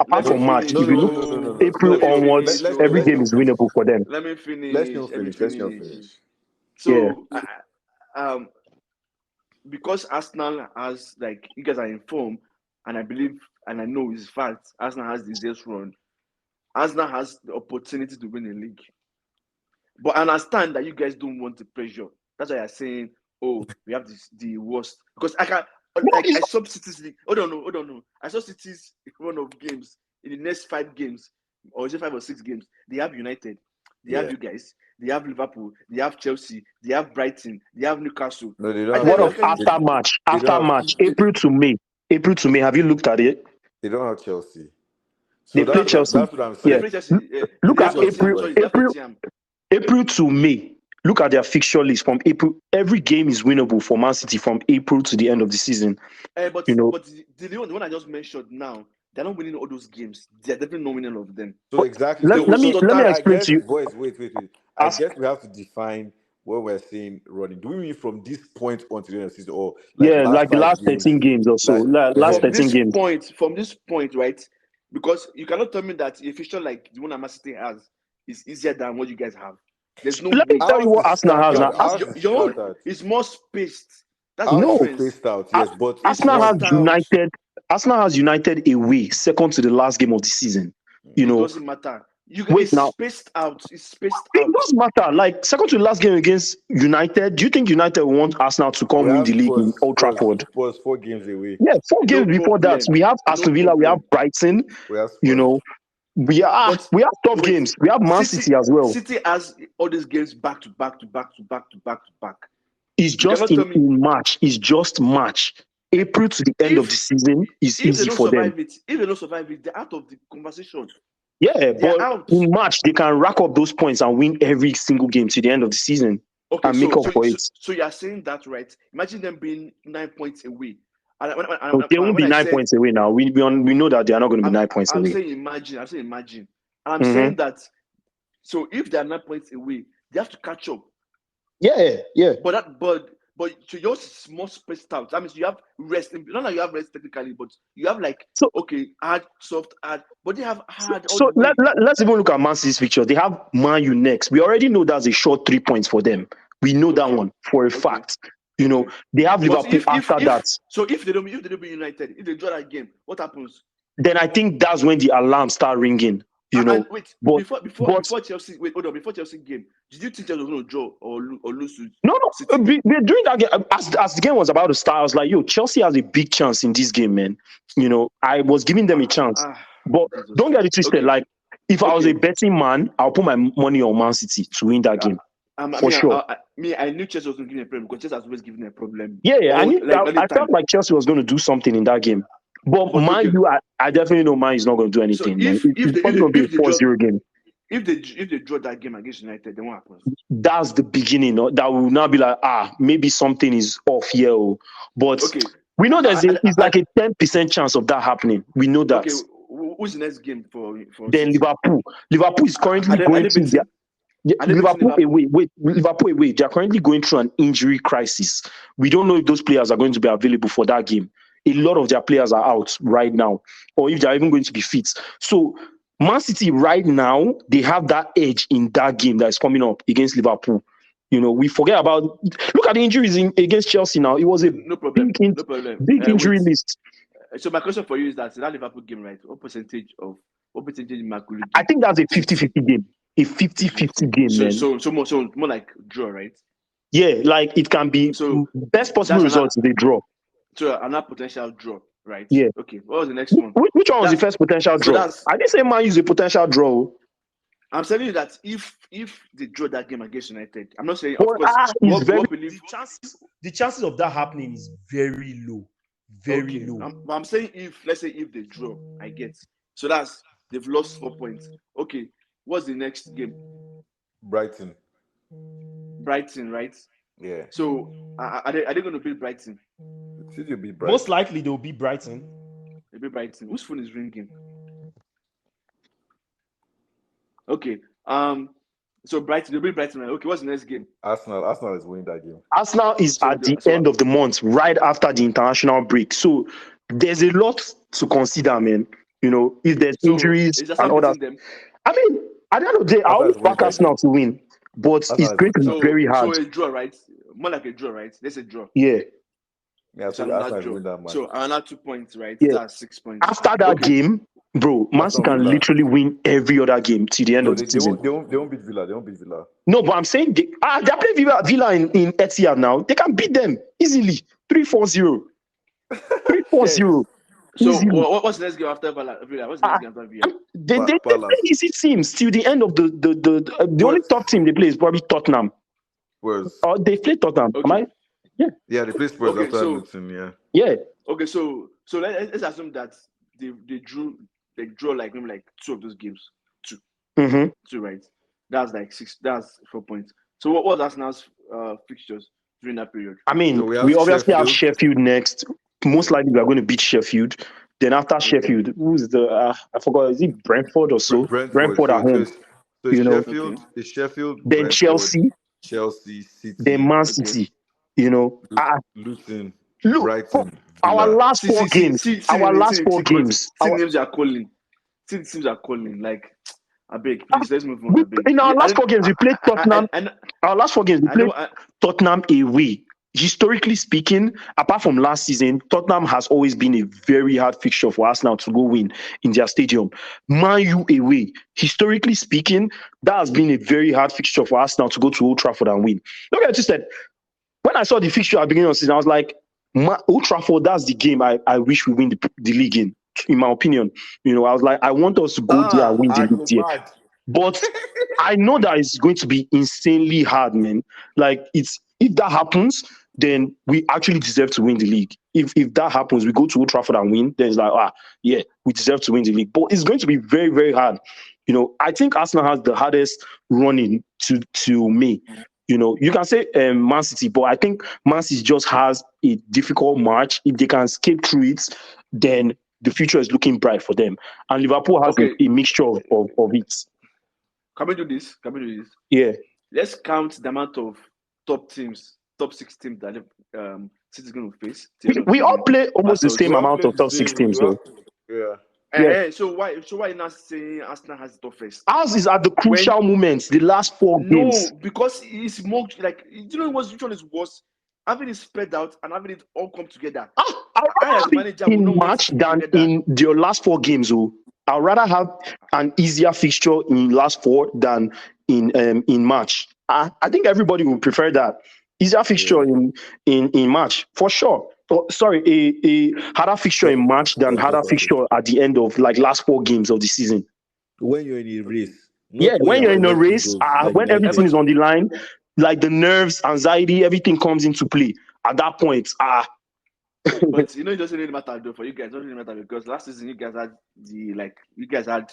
Apart from March, if you look April onwards, every game is winnable for them. Let me finish. Let's finish. So, because Arsenal has, you guys are informed, and I believe and I know it's fact, Arsenal has the easiest run. Arsenal has the opportunity to win the league. But I understand that you guys don't want the pressure. That's why you're saying, oh, we have the worst. Because I saw City's league. Hold on. I saw City's run of games in the next 5 games, or is it 5 or 6 games? They have United, they have you guys, they have Liverpool, they have Chelsea, they have Brighton, they have Newcastle. No, they don't. What of after match? April to May. Have you looked at it? They don't have Chelsea. So they play Chelsea. That's what I'm saying. Yeah. Look at April to May. Look at their fixture list from April. Every game is winnable for Man City from April to the end of the season. But the one I just mentioned now, they're not winning all those games. They're definitely not winning all of them. So exactly. Let me explain to you. Boys, wait. I guess we have to define what we're saying running. Do we mean from this point on to the end of the season, or like the last 13 games or so? Last 13 games. From this point, right? Because you cannot tell me that a fixture like the one that Man City has is easier than what you guys have. There's no. Let me tell you what Arsenal has now. Your own is more spaced. That's spaced out. Yes, but Arsenal has United. Arsenal has United away, second to the last game of the season. It doesn't matter. Spaced out. It's spaced out. It doesn't matter. Like second to the last game against United. Do you think United want Arsenal to come win the league in Old Trafford? It was 4 games away. Yeah, 4 games before that. We have Aston Villa. We have Brighton. We have we have tough games. We have Man City as well. City has all these games back to back. It's just in March. It's just March. April to the end of the season is easy for them. If they don't survive it, they're out of the conversation. Yeah, but in March they can rack up those points and win every single game to the end of the season and make up for it. So you are saying that, right? Imagine them being 9 points away. They won't be 9 points away now. We know that they are not going to be 9 points away. I'm saying imagine. And I'm saying that. So if they are 9 points away, they have to catch up. Yeah. But so yours is more spaced out. That means you have rest. Not that you have rest technically, but you have hard, soft, hard. But they have hard. So let's even look at Man City's fixture. They have Man U next. We already know that's a short 3 points for them. We know that one for a fact. They have Liverpool after that. So if they don't be United, if they draw that game, what happens? Then I think that's when the alarms start ringing. Before Chelsea. Wait, hold on. Before Chelsea game, did you think Chelsea was going to draw or lose? No. During that game, as the game was about to start, I was like, Chelsea has a big chance in this game, man. I was giving them a chance. But don't get it twisted. Like, if I was a betting man, I'll put my money on Man City to win that game. For sure. I knew Chelsea was going to give me a problem because Chelsea has always given a problem. Yeah. I felt like Chelsea was going to do something in that game. But Man U, I definitely know Man is not going to do anything. So it's probably going to be a 4-0 game. If they draw that game against United, then what happens? That's the beginning. That will now be like, maybe something is off here. But we know it's like a 10% chance of that happening. We know that. Okay, who's the next game for then Liverpool? Liverpool is currently going to Liverpool away. They are currently going through an injury crisis. We don't know if those players are going to be available for that game. A lot of their players are out right now, or if they're even going to be fit. So Man City right now, they have that edge in that game that is coming up against Liverpool. We forget about, look at the injuries against Chelsea now. It was a big injury list. So my question for you is that Liverpool game, right? What percentage Maguire? I think that's a 50-50 game. A 50-50 game, man. So more like draw, right? Yeah, like it can be best possible results if they draw. So another potential draw, right? Yeah. Okay. What was the next one? Which one was the first potential draw? I didn't say Man use a potential draw. I'm telling you that if they draw that game against United, I'm not saying of course. The chances of that happening is very low. Very low. I'm saying let's say if they draw, I get. So they've lost 4 points. Okay. What's the next game? Brighton, right? Yeah. So are they going to beat Brighton? Most likely they will beat Brighton. They'll beat Brighton. Whose phone is ringing? Okay. So they'll beat Brighton. Right? Okay. What's the next game? Arsenal is winning that game. Arsenal is at the end of the month, right after the international break. So there's a lot to consider, man. If there's injuries and all that. I mean, at the end of the day, I always back Arsenal to win, but it's going to be very hard. So a draw, right? More like a draw, right? Let's say draw. Yeah. Yeah, so That's Arsenal draw. win that match. So another 2 points, right? Yeah. That's 6 points. After that game, bro, Man City Aston can Villa. literally win every other game till the end No, of the they season. won't beat Villa. They won't beat Villa. No, but I'm saying they're playing Villa in Etihad now. They can beat them easily. 3-4-0. 3-4-0. So Easily. what's the next game after Villa? What's the next game after Villa? They play Palace. easy teams till the end of the only top team they play is probably Tottenham. Spurs. Or they play Tottenham. Okay. Am I? Yeah, they play Spurs Okay, after so- Luton. Yeah. Yeah. Okay, so let's assume that they draw like maybe like 2 of those games. Mm-hmm. 2, right? That's like 6. That's 4 points. So what was Arsenal's fixtures during that period? I mean, So we we have obviously have Sheffield. Sheffield next. Most likely we are going to beat Sheffield. Then after Sheffield, who's the I forgot, is it Brentford or so? Brentford at home. So You know. Sheffield, it's Sheffield, Then Brentford, Chelsea, City, then Man City. You know. Luton, Look, Brighton, our Villa. last 4 games. Our last 4 games. See names are calling. See teams are calling. Like, I beg, please, let's move on. I beg. In our last 4 games, we played Tottenham. Our last 4 games, we played Tottenham away. Historically speaking, apart from last season, Tottenham has always been a very hard fixture for Arsenal to go win in their stadium. Man U away. Historically speaking, that has been a very hard fixture for Arsenal to go to Old Trafford and win. Look at what you said. When I saw the fixture at the beginning of the season, I was like, Old Trafford, that's the game I wish we win the league in my opinion. You know, I was like, I want us to go there and win the league there. But I know that it's going to be insanely hard, man. Like, if that happens, then we actually deserve to win the league. If that happens, we go to Old Trafford and win, then it's like, yeah, we deserve to win the league. But it's going to be very, very hard. You know, I think Arsenal has the hardest running to me. You know, you can say Man City, but I think Man City just has a difficult march. If they can skate through it, then the future is looking bright for them. And Liverpool has a mixture of it. Can we do this? Yeah. Let's count the amount of top 6 teams that City is going to face. We all play almost the same amount of top 6 teams, though. Yeah. So why are you not saying Arsenal has the toughest? Ours is at the crucial moments, the last 4 games. No, because it's more like, you know which one is worse? Having it spread out and having it all come together. I'd rather in March than in your last 4 games. I'd rather have an easier fixture in last 4 than in March. I think everybody would prefer that. Easier fixture in March, for sure. A harder fixture in March than harder fixture at the end of like last 4 games of the season. When you're in a race. When you're in a race, when everything is on the line, like the nerves, anxiety, everything comes into play. At that point, But you know, it doesn't really matter though for you guys. It doesn't really matter because last season you guys had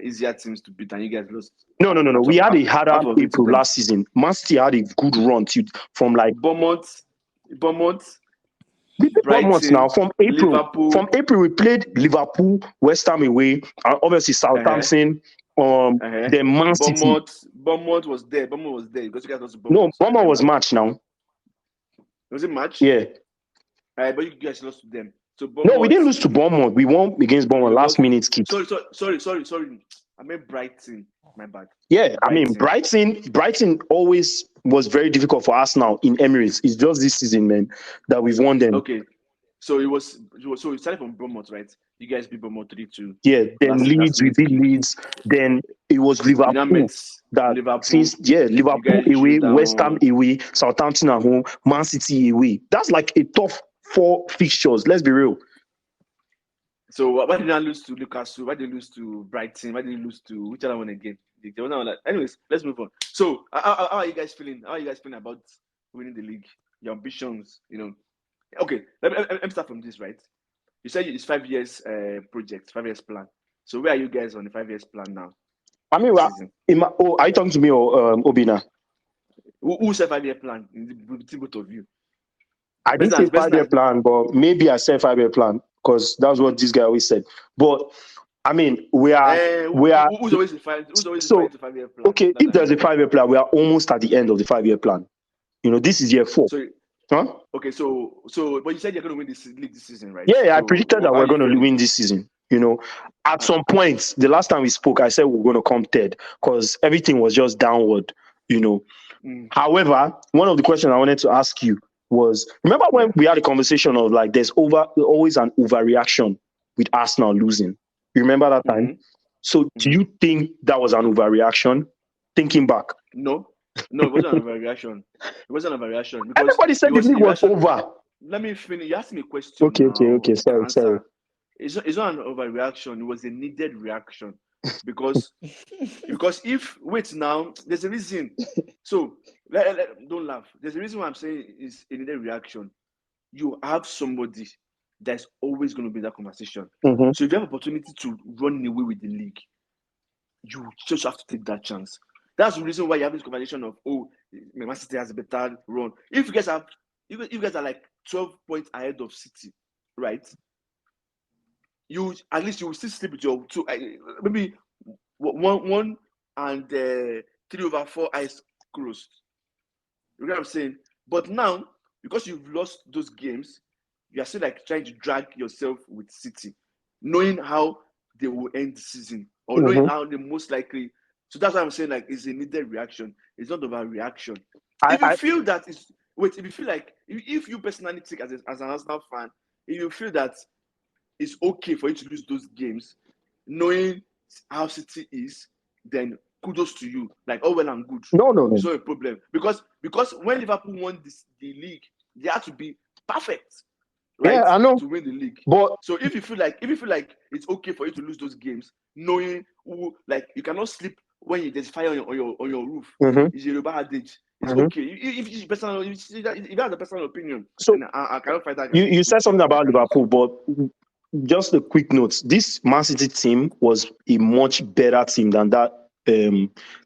easier teams to beat and you guys lost. No. We had a harder April last season. Man City had a good run from like Bournemouth. Brighton, now from April. Liverpool. From April we played Liverpool, West Ham away, and obviously Southampton. Then Man City. Bournemouth was there because you guys lost to Bournemouth. No, Bournemouth was March now. Was it March? Yeah. But you guys lost to them. So no, we didn't lose to Bournemouth. We won against Bournemouth last minute kick. Sorry. I meant Brighton. My bad. Yeah, I mean Brighton always was very difficult for us now in Emirates. It's just this season, man, that we've won them. Okay. So it started from Bournemouth, right? You guys beat Bournemouth 3-2. Yeah, then Leeds, we beat Leeds. Then it was Liverpool. Liverpool away, West Ham away, Southampton at home, Man City away. That's like a tough 4 fixtures. Let's be real. So why did I lose to Newcastle? Why did you lose to Brighton? Why did you lose to which other one again? Anyways, let's move on. So how are you guys feeling? How are you guys feeling about winning the league? Your ambitions, you know. Okay, let me start from this, right? You said it's 5 years project, 5 years plan. So where are you guys on the 5 years plan now? I mean, are you talking to me or Obina? Who said 5 year plan? Between both of you. I didn't say 5 year plan, but maybe I said 5 year plan because that's what this guy always said. But I mean, we are. Who's always referring to 5 year plan? Okay, if there's a 5 year plan, we are almost at the end of the 5 year plan. You know, this is year 4. Okay, so but you said you're going to win this league this season, right? Yeah, I predicted that we're going to win this season. You know, at some point, the last time we spoke, I said we're going to come third because everything was just downward. You know. However, one of the questions I wanted to ask you was, remember when we had a conversation of like there's always an overreaction with Arsenal losing. You remember that time? Mhm. So do you think that was an overreaction? Thinking back. No, it wasn't an overreaction. It wasn't an overreaction because Everybody said it the was league was irrational. over. Let me finish. You asked me a question Okay, now. sorry. Answer. It's not an overreaction. It was a needed reaction because if wait now, there's a reason. So don't laugh. There's a reason why I'm saying it's a needed reaction. You have somebody that's always going to be in that conversation. Mm-hmm. So if you have opportunity to run away with the league, you just have to take that chance. That's the reason why you have this conversation of Man City has a better run. If you guys are like 12 points ahead of City, right? You at least you will still sleep with your two, maybe one and 3/4 eyes closed. You know what I'm saying? But now, because you've lost those games, you are still like trying to drag yourself with City, knowing how they will end the season or knowing how they most likely. So that's why I'm saying like it's a needed reaction. It's not about reaction. If you feel that if you feel like if you personally take as an Arsenal fan, if you feel that it's okay for you to lose those games, knowing how City is, then kudos to you. Like, oh well and good. No. It's not a problem. Because when Liverpool won the league, they had to be perfect, right? Yeah, I know. To win the league. But so if you feel like it's okay for you to lose those games, knowing who, like, you cannot sleep when there's fire on your roof. It's a Yoruba adage. It's okay. If you have a personal opinion, so I cannot fight that. you said something about Liverpool, but just a quick note. This Man City team was a much better team than that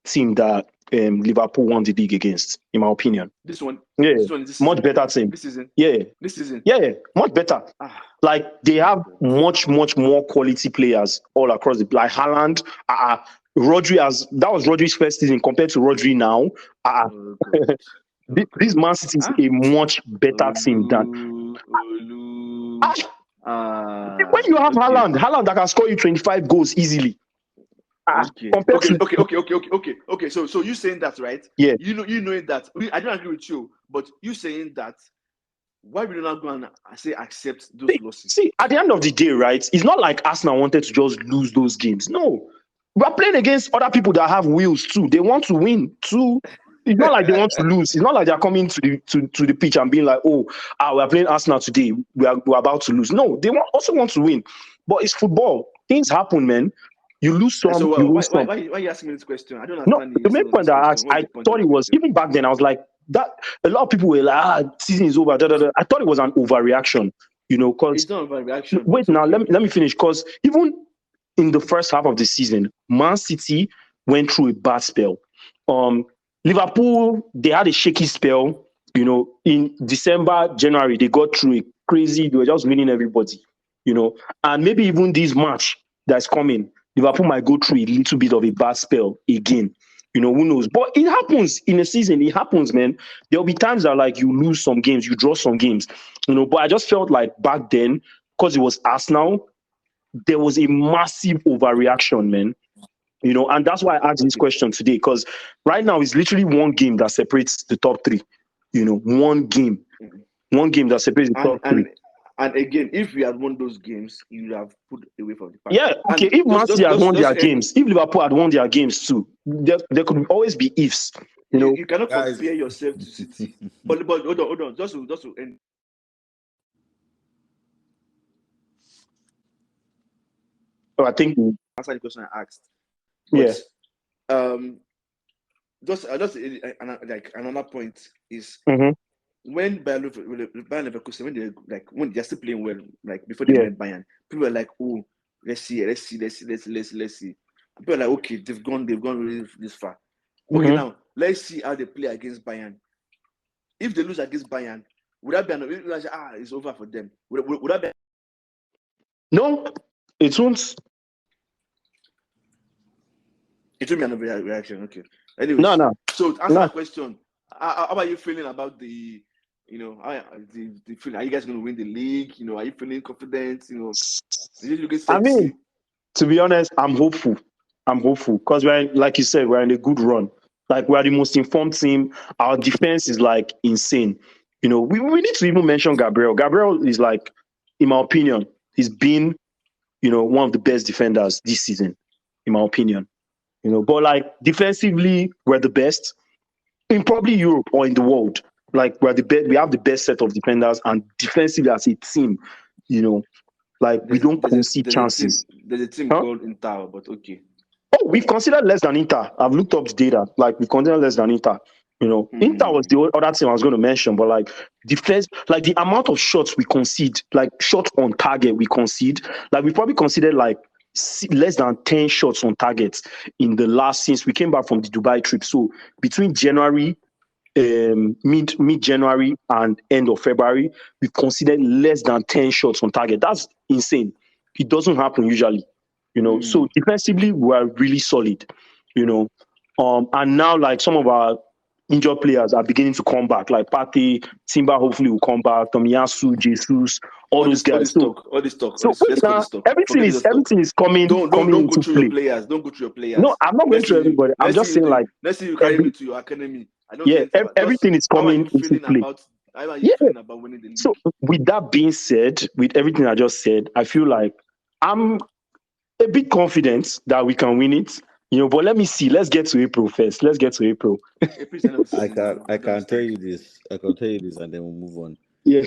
team that Liverpool won the league against, in my opinion. This one, much better team. This season, much better. Like they have much more quality players all across the. Like Haaland, Rodri that was Rodri's first season compared to Rodri now. This Man City is a much better team than. When you have Haaland that can score you 25 goals easily. Okay. So you saying that, right? Yeah. You know that. I don't agree with you, but you saying that. Why will you not go and say accept those losses? See, at the end of the day, right? It's not like Arsenal wanted to just lose those games. No, we're playing against other people that have wheels too. They want to win too. It's not like they want to lose. It's not like they're coming to the pitch and being like, we're playing Arsenal today. We're about to lose. No, they also want to win. But it's football. Things happen, man. You lose some. So, you lose some. Why are you asking me this question? I don't understand. No, the main point that I asked, I thought it was, even back then, I was like, that a lot of people were like, season is over. I thought it was an overreaction, because it's not overreaction. Wait, now let me finish, because even in the first half of the season, Man City went through a bad spell. Liverpool, they had a shaky spell. In December, January, they got through a crazy. They were just winning everybody. And maybe even this match that's coming, Liverpool might go through a little bit of a bad spell again. Who knows? But it happens in a season. It happens, man. There'll be times that like you lose some games, you draw some games. But I just felt like back then, because it was Arsenal, there was a massive overreaction, man. And that's why I asked this question today, because right now it's literally one game that separates the top three. One game that separates the top three. And again, if we had won those games, you would have put away from the pack. Yeah, okay. If Man City had won their games, if Liverpool had won their games too, there could always be ifs. You cannot compare yourself to City. but hold on. Just to end. I think answer the question I asked. But, just like another point is when Bayern Leverkusen, when they're still playing well, like before they met Bayern, people are like, let's see. People are like, okay, they've gone really this far. Okay, now let's see how they play against Bayern. If they lose against Bayern, would that be it's over for them? Would that be? No, it won't. It will be another reaction. Okay. Anyways, no. So to answer that question, how are you feeling about the feeling? Are you guys going to win the league? Are you feeling confident? Is it looking sexy? I mean, to be honest, I'm hopeful because like you said, we're in a good run. Like we're the most informed team. Our defense is like insane. we need to even mention Gabriel. Gabriel is like, in my opinion, he's been, one of the best defenders this season, in my opinion. But like defensively, we're the best in probably Europe or in the world. Like we're the best. We have the best set of defenders, and defensively as a team, like we don't concede chances. There's a team Huh? called Inter, but okay. Oh, we've considered less than Inter. I've looked up the data. Like we've considered less than Inter. Inter was the other team I was going to mention, but like defense, like the amount of shots we concede, like shots on target we concede, like we probably conceded like less than 10 shots on target in the last since we came back from the Dubai trip. So between January, mid January and end of February, we considered less than 10 shots on target. That's insane. It doesn't happen usually. So defensively we are really solid. And now like some of our injured players are beginning to come back, like Partey, Timber hopefully will come back, Tomiyasu, Jesus, all those guys. All this talk. So Let's call this talk. everything is coming. Don't coming go through play. your players. Don't go through your players. No, I'm not going through everybody. I'm just saying like let's see you carry me to your academy. I don't everything is coming into play. How are you feeling about winning the league? So with that being said, with everything I just said, I feel like I'm a bit confident that we can win it. But let me see. Let's get to April first. Let's get to April. I can tell you this. I can tell you this, and then we'll move on. Yeah.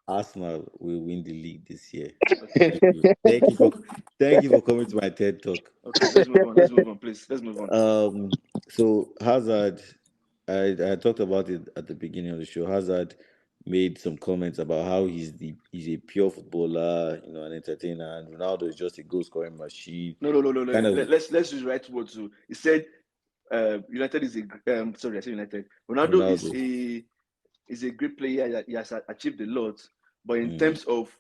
Arsenal will win the league this year. Thank you for coming to my TED talk. Okay, let's move on, please. Let's move on. So Hazard, I talked about it at the beginning of the show. Hazard made some comments about how he's a pure footballer, an entertainer, and Ronaldo is just a goal scoring machine. No. Let's use the right words. So he said, United is sorry, I said United. Ronaldo is a great player. He has achieved a lot, but in terms of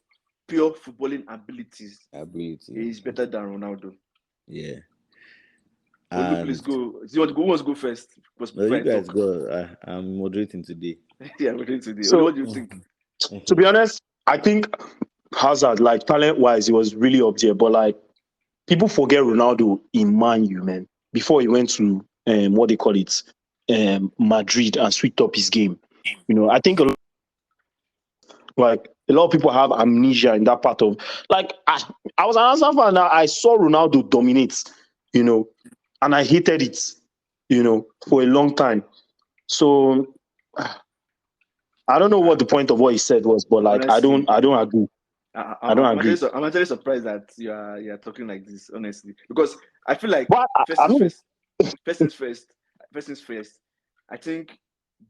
pure footballing abilities, he is better than Ronaldo. Yeah. Please go. Who wants to go first? No, you guys go. I'm moderating today. Yeah, moderating today. So, what do you think? To be honest, I think Hazard, like talent-wise, he was really up there. But like people forget Ronaldo in Man U, man. Before he went to what they call it, Madrid, and switched up his game. I think a lot of people have amnesia in that part of like I was an Arsenal fan. I saw Ronaldo dominate, and I hated it, for a long time. So I don't know what the point of what he said was, but like honestly, I don't agree. I don't agree. I'm actually surprised that you are talking like this, honestly, because I feel like first things first. I think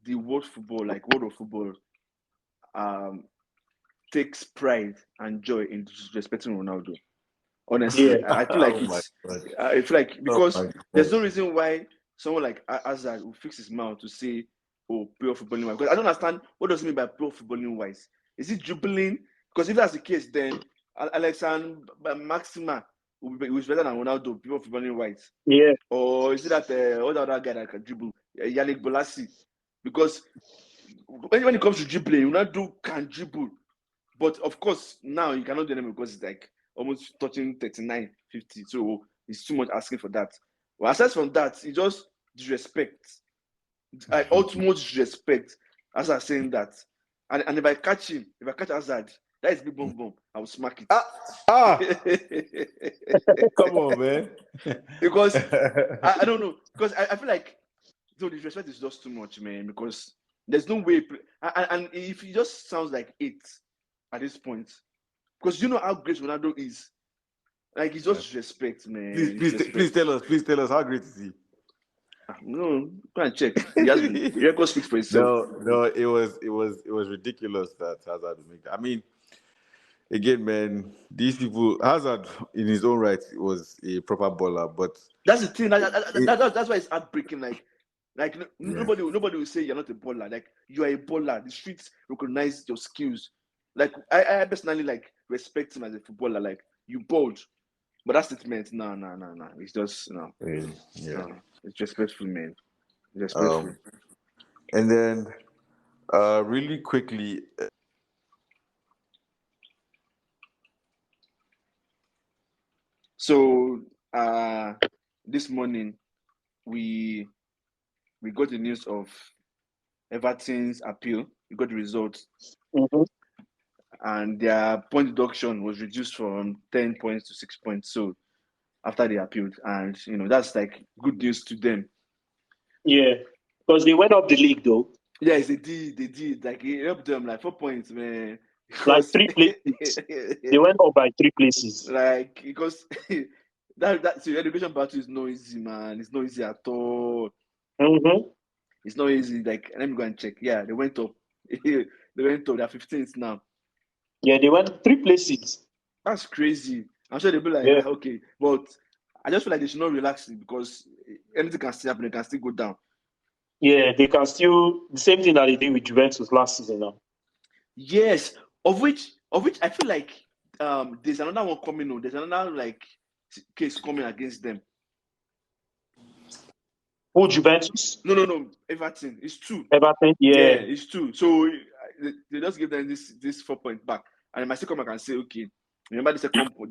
the world of football, takes pride and joy in disrespecting Ronaldo. Honestly, I feel like I feel like because there's no reason why someone like Hazard will fix his mouth to say, "Oh, pure footballing wise." Because I don't understand what does it mean by pure footballing wise. Is it dribbling? Because if that's the case, then Alexander Maxima will be better than Ronaldo, pure footballing wise. Yeah. Or is it that what other guy that can dribble, Yannick Bolasie? Because when it comes to dribbling, Ronaldo can dribble. But of course, now you cannot do them because it's like almost touching 39, 50. So it's too much asking for that. Well, aside from that, it's just disrespect. Utmost disrespect. As I'm saying that. And if I catch Hazard, that is big boom boom. I will smack it. Come on, man. Because I don't know. Because I feel like the disrespect is just too much, man. Because there's no way. And if it just sounds like it at this point, because you know how great Ronaldo is. Like it's just respect, man. Please tell us how great is he? No, go and check. He has record speaks for himself. No, it was ridiculous that Hazard made that. I mean, again, man, these people, Hazard in his own right was a proper baller, but that's the thing. That's why it's heartbreaking. Nobody will say you're not a baller. Like you are a baller. The streets recognize your skills. Like I personally like respect him as a footballer. Like you bold, but that statement, no. It's just no. Yeah. No. It's disrespectful, man. Disrespectful. And then, really quickly. So, this morning we got the news of Everton's appeal you got the result. Mhm. And their point deduction was reduced from 10 points to 6 points. So after they appealed, and that's like good news to them. Yeah, because they went up the league though, Yes, they did. They did. Like it helped them like 4 points, man. like Because 3 places. They went up by 3 places. like because that so education battle is not easy, man. It's not easy at all. Mm-hmm. It's not easy. Like let me go and check. Yeah, they went up. They went up. They're 15th now. Yeah, they went 3 places. That's crazy. I'm sure they'll be like, Yeah, okay, but I just feel like they should not relax it because anything can still happen. They can still go down. yeah, they can still the same thing that they did with Juventus last season now. Yes, of which I feel like there's another one coming on. There's another like case coming against them. Who Juventus? No. Everton. It's two. Everton? Yeah, Yeah, it's two. So they just give them this 4 point back, and they might still come back and say, okay, remember the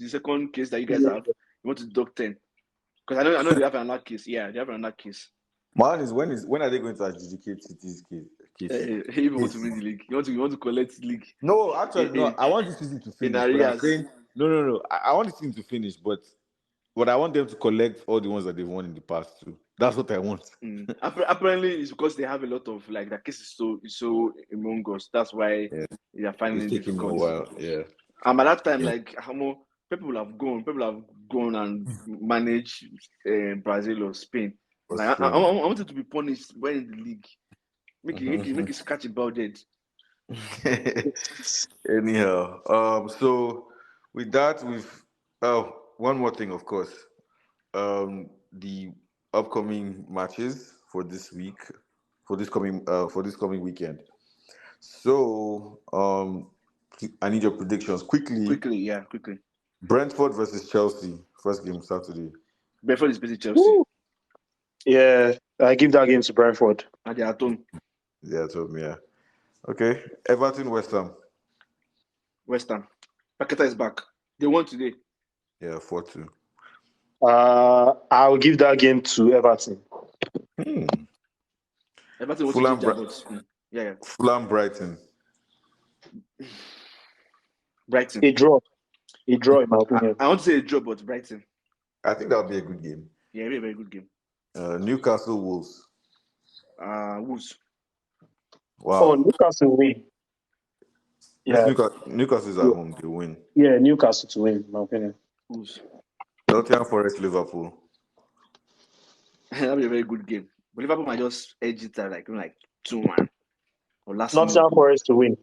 second case that you guys yeah. have. You want to deduct 10 because I know they have another case. Yeah, they have another case. Man, when are they going to adjudicate City's case? If you want to win the league, you want to collect the league No, actually, no. in, I want this season to in finish, but I'm arrears. saying no. I want this season to finish, but I want them to collect all the ones that they've won in the past too. That's what I want. Apparently, it's because they have a lot of like the case is so humongous. That's why Yeah, they are finding it's it taking me a difficult. while. Yeah. By that time, Yeah. like how more people have gone and managed Brazil or Spain. For Like I Spain. wanted to be punished when in the league. Make it scratch about it. Anyhow, so with that, we've one more thing, of course. The upcoming matches for this week, for this coming weekend. So, I need your predictions quickly. Quickly. Brentford versus Chelsea, first game Saturday. Brentford is beating Chelsea. Woo. Yeah, I give that game to Brentford. And they are at home. Yeah, told me. Yeah. Okay. Everton, West Ham. West Ham. Paqueta is back. They won today. Yeah, 4-2. I'll give that game to Everton. Everton wants to Fulham, change their votes. Yeah. Fulham, Brighton. Brighton. A draw in my opinion. I want to say a draw, but Brighton. I think that'll be a good game. Yeah, it'll be a very good game. Newcastle, Wolves. Wolves. Wow. Oh, Newcastle win. Yes, Yeah, Newcastle is at home. They win. yeah, Newcastle to win, in my opinion. Wolves. Nottingham Forest, Liverpool. That'll be a very good game. But Liverpool might just edge it at like 2-1 or last Nottingham minute. Forest to win.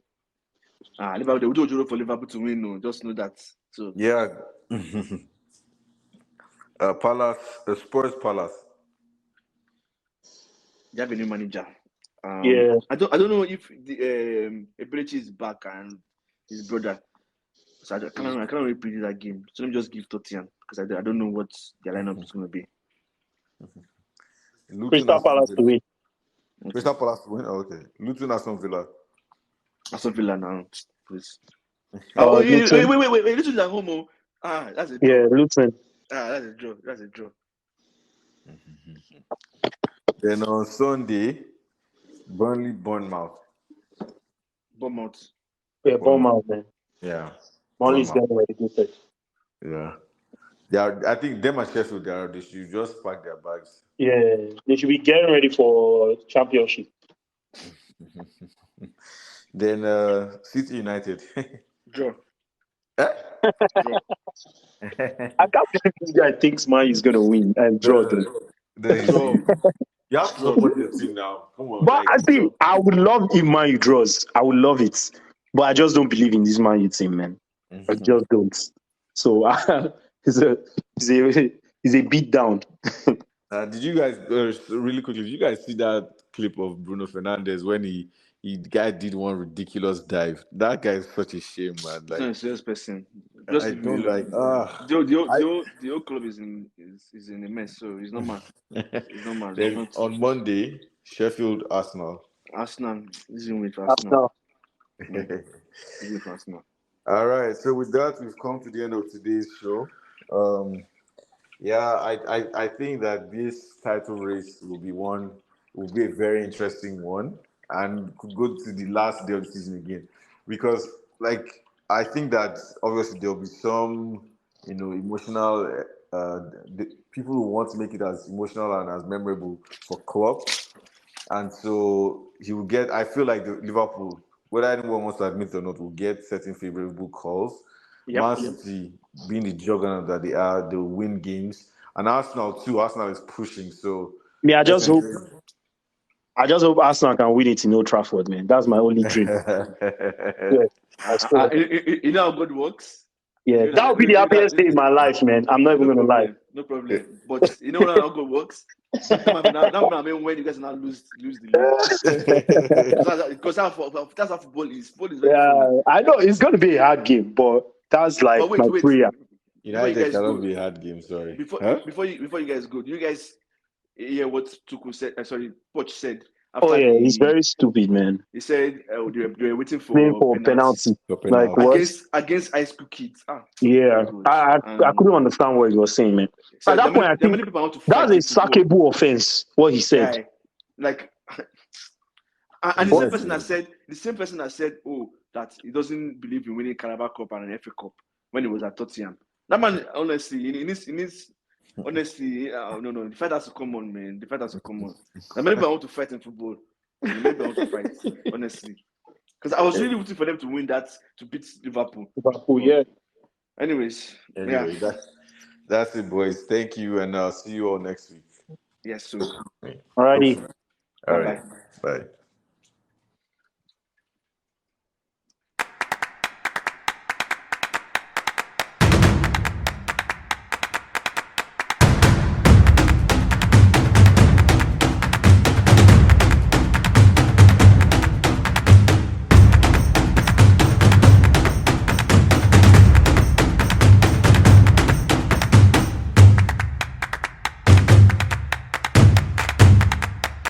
Liverpool, they will do a draw for Liverpool to win. No, just know that. So Yeah. Palace, Spurs, Palace. they have a new manager. Yeah. I don't know if the Eberechi is back and his brother. So I can't really predict that game. So let me just give Tottenham because I don't know what their lineup is going to be. Luton, Crystal Palace to win. Crystal Palace to win. Oh, okay. Luton, Aston Villa. Aston Villa now, please. Luton. Wait. Luton is at home. Oh. That's a draw. Yeah, Luton. That's a draw. Then on Sunday, Burnley, Bournemouth. Bournemouth. Yeah, Bournemouth, man. Yeah. Burnley's getting relegated. Yeah. I think them and Sheffield, they should just pack their bags. Yeah, they should be getting ready for championship. Then City United. Draw. Eh? Draw. I can't believe this guy thinks Man is gonna win and draw. Draw. You have to support your team now. Come on. But I think draw. I would love if Man U draws. I would love it, but I just don't believe in this Man U team, man. I just don't. So it's a beat down. Did you guys really quickly? Did you guys see that clip of Bruno Fernandes when the guy did one ridiculous dive? That guy is such a shame, man. He's not a Like serious person. Just I leave him don't alone. like. The whole club is in a mess, so he's not mad. He's not mad. Then on Monday, Sheffield, Arsenal. Arsenal is in with Arsenal. He's in for Arsenal. All right. So with that, we've come to the end of today's show. Yeah, I think that this title race will be a very interesting one. and could go to the last day of the season again. Because, like, I think that obviously there'll be some, emotional. People who want to make it as emotional and as memorable for Klopp, and so he will get. I feel like the Liverpool, whether anyone wants to admit it or not, will get certain favorable calls. Man City, being the juggernaut that they are, they'll win games. And Arsenal too. Arsenal is pushing. So I just hope Arsenal can win it in Old Trafford, man. That's my only dream. Yeah, you know how God works. Yeah, that would be the happiest day in my life, man. I'm not even going to lie. No problem. But you know how God works? Now, when you guys now lose the league. Because that's how football is. Football is very funny. I know it's going to be a hard game, but that's like my prayer. United cannot be a hard game, sorry. Before you guys go, do you guys hear what Tuchel said? Sorry, Poch said. He's very stupid, man. He said they were waiting for penalty. Like what? Against high school kids. Yeah, I couldn't understand what he was saying, man. So at that point, I think that's a sackable offense. What he said, like, and the same person that said, that he doesn't believe in winning Carabao Cup and an FA Cup when he was at Tottenham. That man, honestly, honestly, no, the fight has to come on, man. The fight has to come on. And many people want to fight in football. Many people want to fight, honestly. Because I was really rooting for them to win that, to beat Liverpool. Yeah. Anyway, that's it, boys. Thank you, and I'll see you all next week. Yes, sir. Alrighty. All right. Bye.